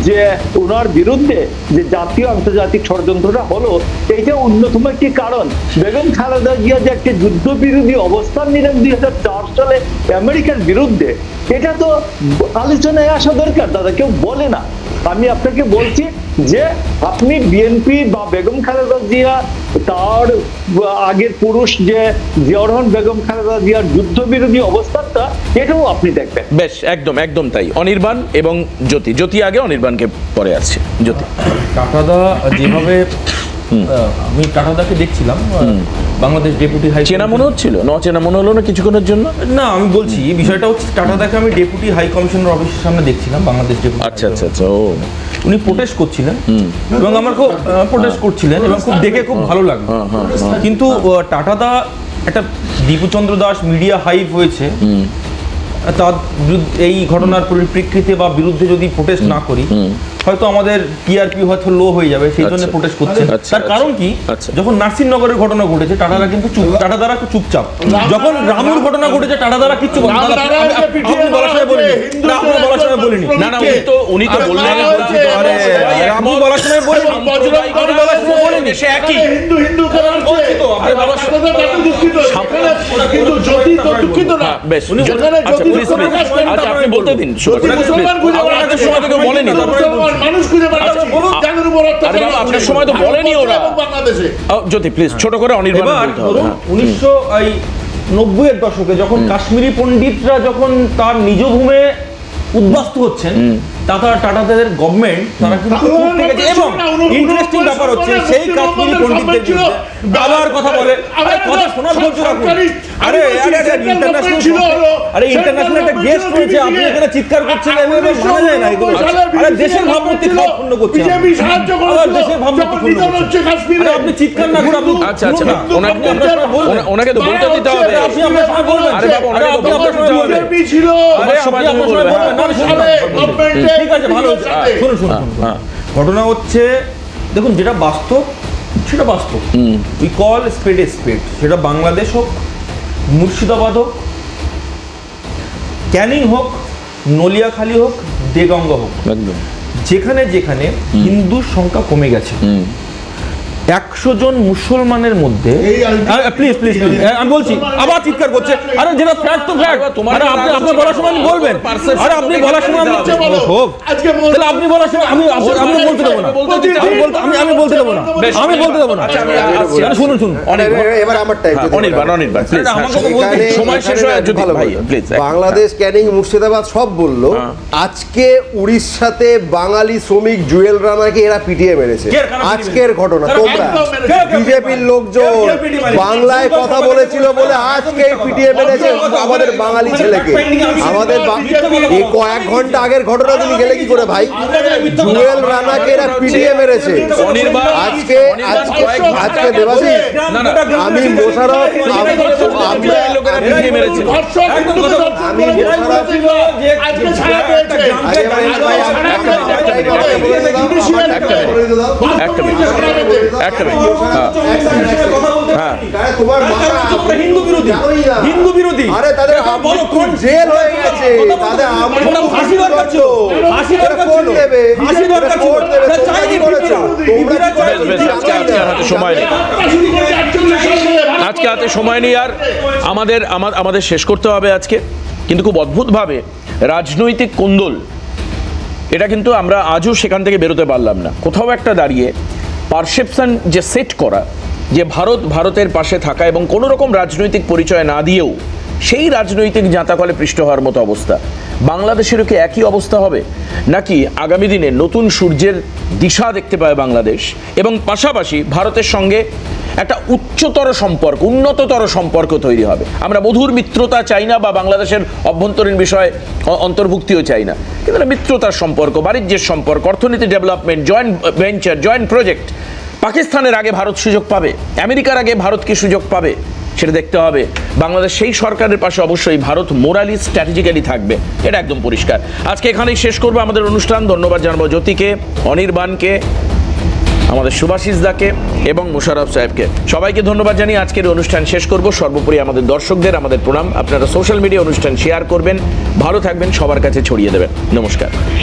যে ওনার বিরুদ্ধে যে জাতীয় আন্তর্জাতিক ষড়যন্ত্রটা হলো, এইটা অন্যতম একটি কারণ। বেগম খালেদা জিয়া যে একটি যুদ্ধ বিরোধী অবস্থান নিলেন 2004 সালে আমেরিকার বিরুদ্ধে, এটা তো আলোচনায় আসা দরকার দাদা, কেউ বলে না। আমি আপনাকে বলছি যে আপনি বিএনপি বা বেগম খালেদা জিয়া, তার আগের পুরুষ যে জিয়াউর রহমান বেগম খালেদা জিয়ার যুদ্ধ বিরোধী অবস্থানটা, এটাও আপনি দেখবেন। বেশ, একদম তাই। অনির্বাণ এবং জ্যোতি আগে, অনির্বাণকে পরে আসছে। জ্যোতি, টাটাদা যেভাবে, আমি টাটাদাকে দেখছিলাম বাংলাদেশ ডেপুটি হাই, চেনা মনে হচ্ছিল না, চেনা মনে হলো না কিছুক্ষণের জন্য? না, আমি বলছি বিষয়টা হচ্ছে টাটাদাকে আমি ডেপুটি হাই কমিশনার অফিসের সামনে দেখছিলাম, বাংলাদেশ ডেপুটি। আচ্ছা, ও উনি প্রোটেস্ট করছিলেন এবং আমার খুব প্রোটেস্ট করছিলেন এবং খুব দেখে খুব ভালো লাগলো। কিন্তু টাটাদা একটা দীপুচন্দ্র দাস মিডিয়া হাইপ হয়েছে, তার এই ঘটনার পরিপ্রেক্ষিতে বা বিরুদ্ধে যদি প্রোটেস্ট না করি, হয়তো আমাদের টিআরপি হয়তো লো হয়ে যাবে, সেই জন্য প্রোটেস্ট করছে। তার কারণ কি, যখন নাসিরনগরের ঘটনা ঘটেছে টাটাদা কিন্তু টাটাদারা চুপচাপ, যখন রামুর ঘটনা ঘটেছে টাটাদারা কিচ্ছু বলেনি। না, উনি তো বললেন, রামু বলার সময় বলেনি, সে একই হিন্দু বেশ, আপনি বলতে দিন, বলেনি আপনার সময় তো বলেনি ওরা। জ্যোতি প্লিজ ছোট করে অনির্বাণ। 1990-এর দশকে যখন কাশ্মীরি পণ্ডিতরা যখন তার নিজ ভূমে উদ্বাস্তু হচ্ছেন, টাটাদের গভর্নমেন্ট তারা কিন্তু এবং ইন্টারেস্টিং ব্যাপার হচ্ছে সেই কাশ্মীরি পণ্ডিতদের বিরুদ্ধে বাবার কথা বলে, কথা শোনার ধৈর্য রাখুন। আরে ইন্টারন্যাশনাল একটা গেস্ট রয়েছে, আপনি এখানে চিৎকার করছেন, এভাবে মানা যায় না এগুলো। আরে দেশের ভাবমূর্তি ক্ষুণ্ণ করছেন, দেশের ভাবমূর্তি ক্ষুণ্ণ করছেন, আপনি চিৎকার না করে আপনি ওনাকে তো বলতে দিতে হবে। আপনি আপনার সময় বলবেন, আরে বাবা, ওনাকে তো বলতে দিতে হবে। ঠিক আছে, ভালো হচ্ছে। শুনুন, ঘটনা হচ্ছে, দেখুন, যেটা বাস্তব সেটা বাস্তব। We call spade a spade. সেটা বাংলাদেশ হোক, মুর্শিদাবাদ হোক, ক্যানিং হোক, নলিয়াখালী হোক, দেগঙ্গা হোক, যেখানে যেখানে হিন্দুর সংখ্যা কমে গেছে, 100 জন মুসলমানের মধ্যে এই ultimate- প্লিজ প্লিজ আমি বলছি, আবার চিৎকার করছে, আরে যেটা ফ্যাক্ট তো ফ্যাক্ট, আরে আপনি আপনার বলার সময় আপনি বলবেন, আরে আপনি বলার সময় আপনি হোক, তাহলে আপনি বলার সময় আমি বলতে দেবো না, আমি বলতে দেবো না, আমি বলতে দেবো না। শুনুন এবার আমার টাইম অনির্বাণ প্লিজ আমাকে বলতে সময় শেষ হয়ে যদি ভাই প্লিজ বাংলাদেশ ক্যানিং মুর্শিদাবাদ সব বললো আজকে উড়িষ্যাতে বাঙালি শ্রমিক জুয়েল রানাকে এরা পিটিয়ে মেরেছে। আজকের ঘটনা তোমরা বিজেপির লোকজন বাংলায় কথা বলেছিল বলে আজকে পিটিয়ে মেরেছে আমাদের বাঙালি ছেলেকে। আমাদের এই কয়েক ঘন্টা আগের ঘটনা তুমি গেলে কি করে ভাই? জুয়েল রানাকে এরা পিটিয়ে মেরেছে আজকে আজকে দেবাশিস আমি মোশারফ হিন্দু বিরোধী আরে তাদের জেল হয়ে গেছে, তাদের ফাঁসি দরকার ছিল, ফাঁসি দরকার ছিল, ফাঁসি দরকার ছিল, চাইনি করেছো আজকে হাতে সময় নেই আর আমাদের শেষ করতে হবে আজকে। কিন্তু খুব অদ্ভুতভাবে রাজনৈতিক কোন্দল, এটা কিন্তু আমরা আজও সেখান থেকে বেরোতে পারলাম না। কোথাও একটা দাঁড়িয়ে পারসেপশন যে সেট করা যে ভারতের পাশে থাকা এবং কোনো রকম রাজনৈতিক পরিচয় না দিয়েও সেই রাজনৈতিক জাঁতাকলে পৃষ্ঠ হওয়ার মতো অবস্থা, বাংলাদেশেরও কি একই অবস্থা হবে? নাকি আগামী দিনে নতুন সূর্যের দিশা দেখতে পায় বাংলাদেশ এবং পাশাপাশি ভারতের সঙ্গে একটা উচ্চতর সম্পর্ক, উন্নততর সম্পর্ক তৈরি হবে? আমরা মধুর মিত্রতা চাই না বা বাংলাদেশের অভ্যন্তরীণ বিষয় অন্তর্ভুক্তিও চাই না, কিন্তু মিত্রতার সম্পর্ক, বাণিজ্যের সম্পর্ক, অর্থনীতি development, joint venture, joint project. পাকিস্তানের আগে ভারত সুযোগ পাবে, আমেরিকার আগে ভারত কি সুযোগ পাবে সেটা দেখতে হবে। বাংলাদেশ সেই সরকারের পাশে অবশ্যই ভারত মোরালি স্ট্র্যাটেজিক্যালি থাকবে, এটা একদম পরিষ্কার। আজকে এখানেই শেষ করবো আমাদের অনুষ্ঠান। ধন্যবাদ জানাবো জ্যোতিকে, অনির্বাণকে, আমাদের সুভাষিস দাকে এবং মোশাররফ সাহেবকে। সবাইকে ধন্যবাদ জানিয়ে আজকের অনুষ্ঠান শেষ করব। সর্বোপরি আমাদের দর্শকদের আমাদের প্রণাম। আপনারা সোশ্যাল মিডিয়া অনুষ্ঠান শেয়ার করবেন, ভালো থাকবেন, সবার কাছে ছড়িয়ে দেবেন। নমস্কার।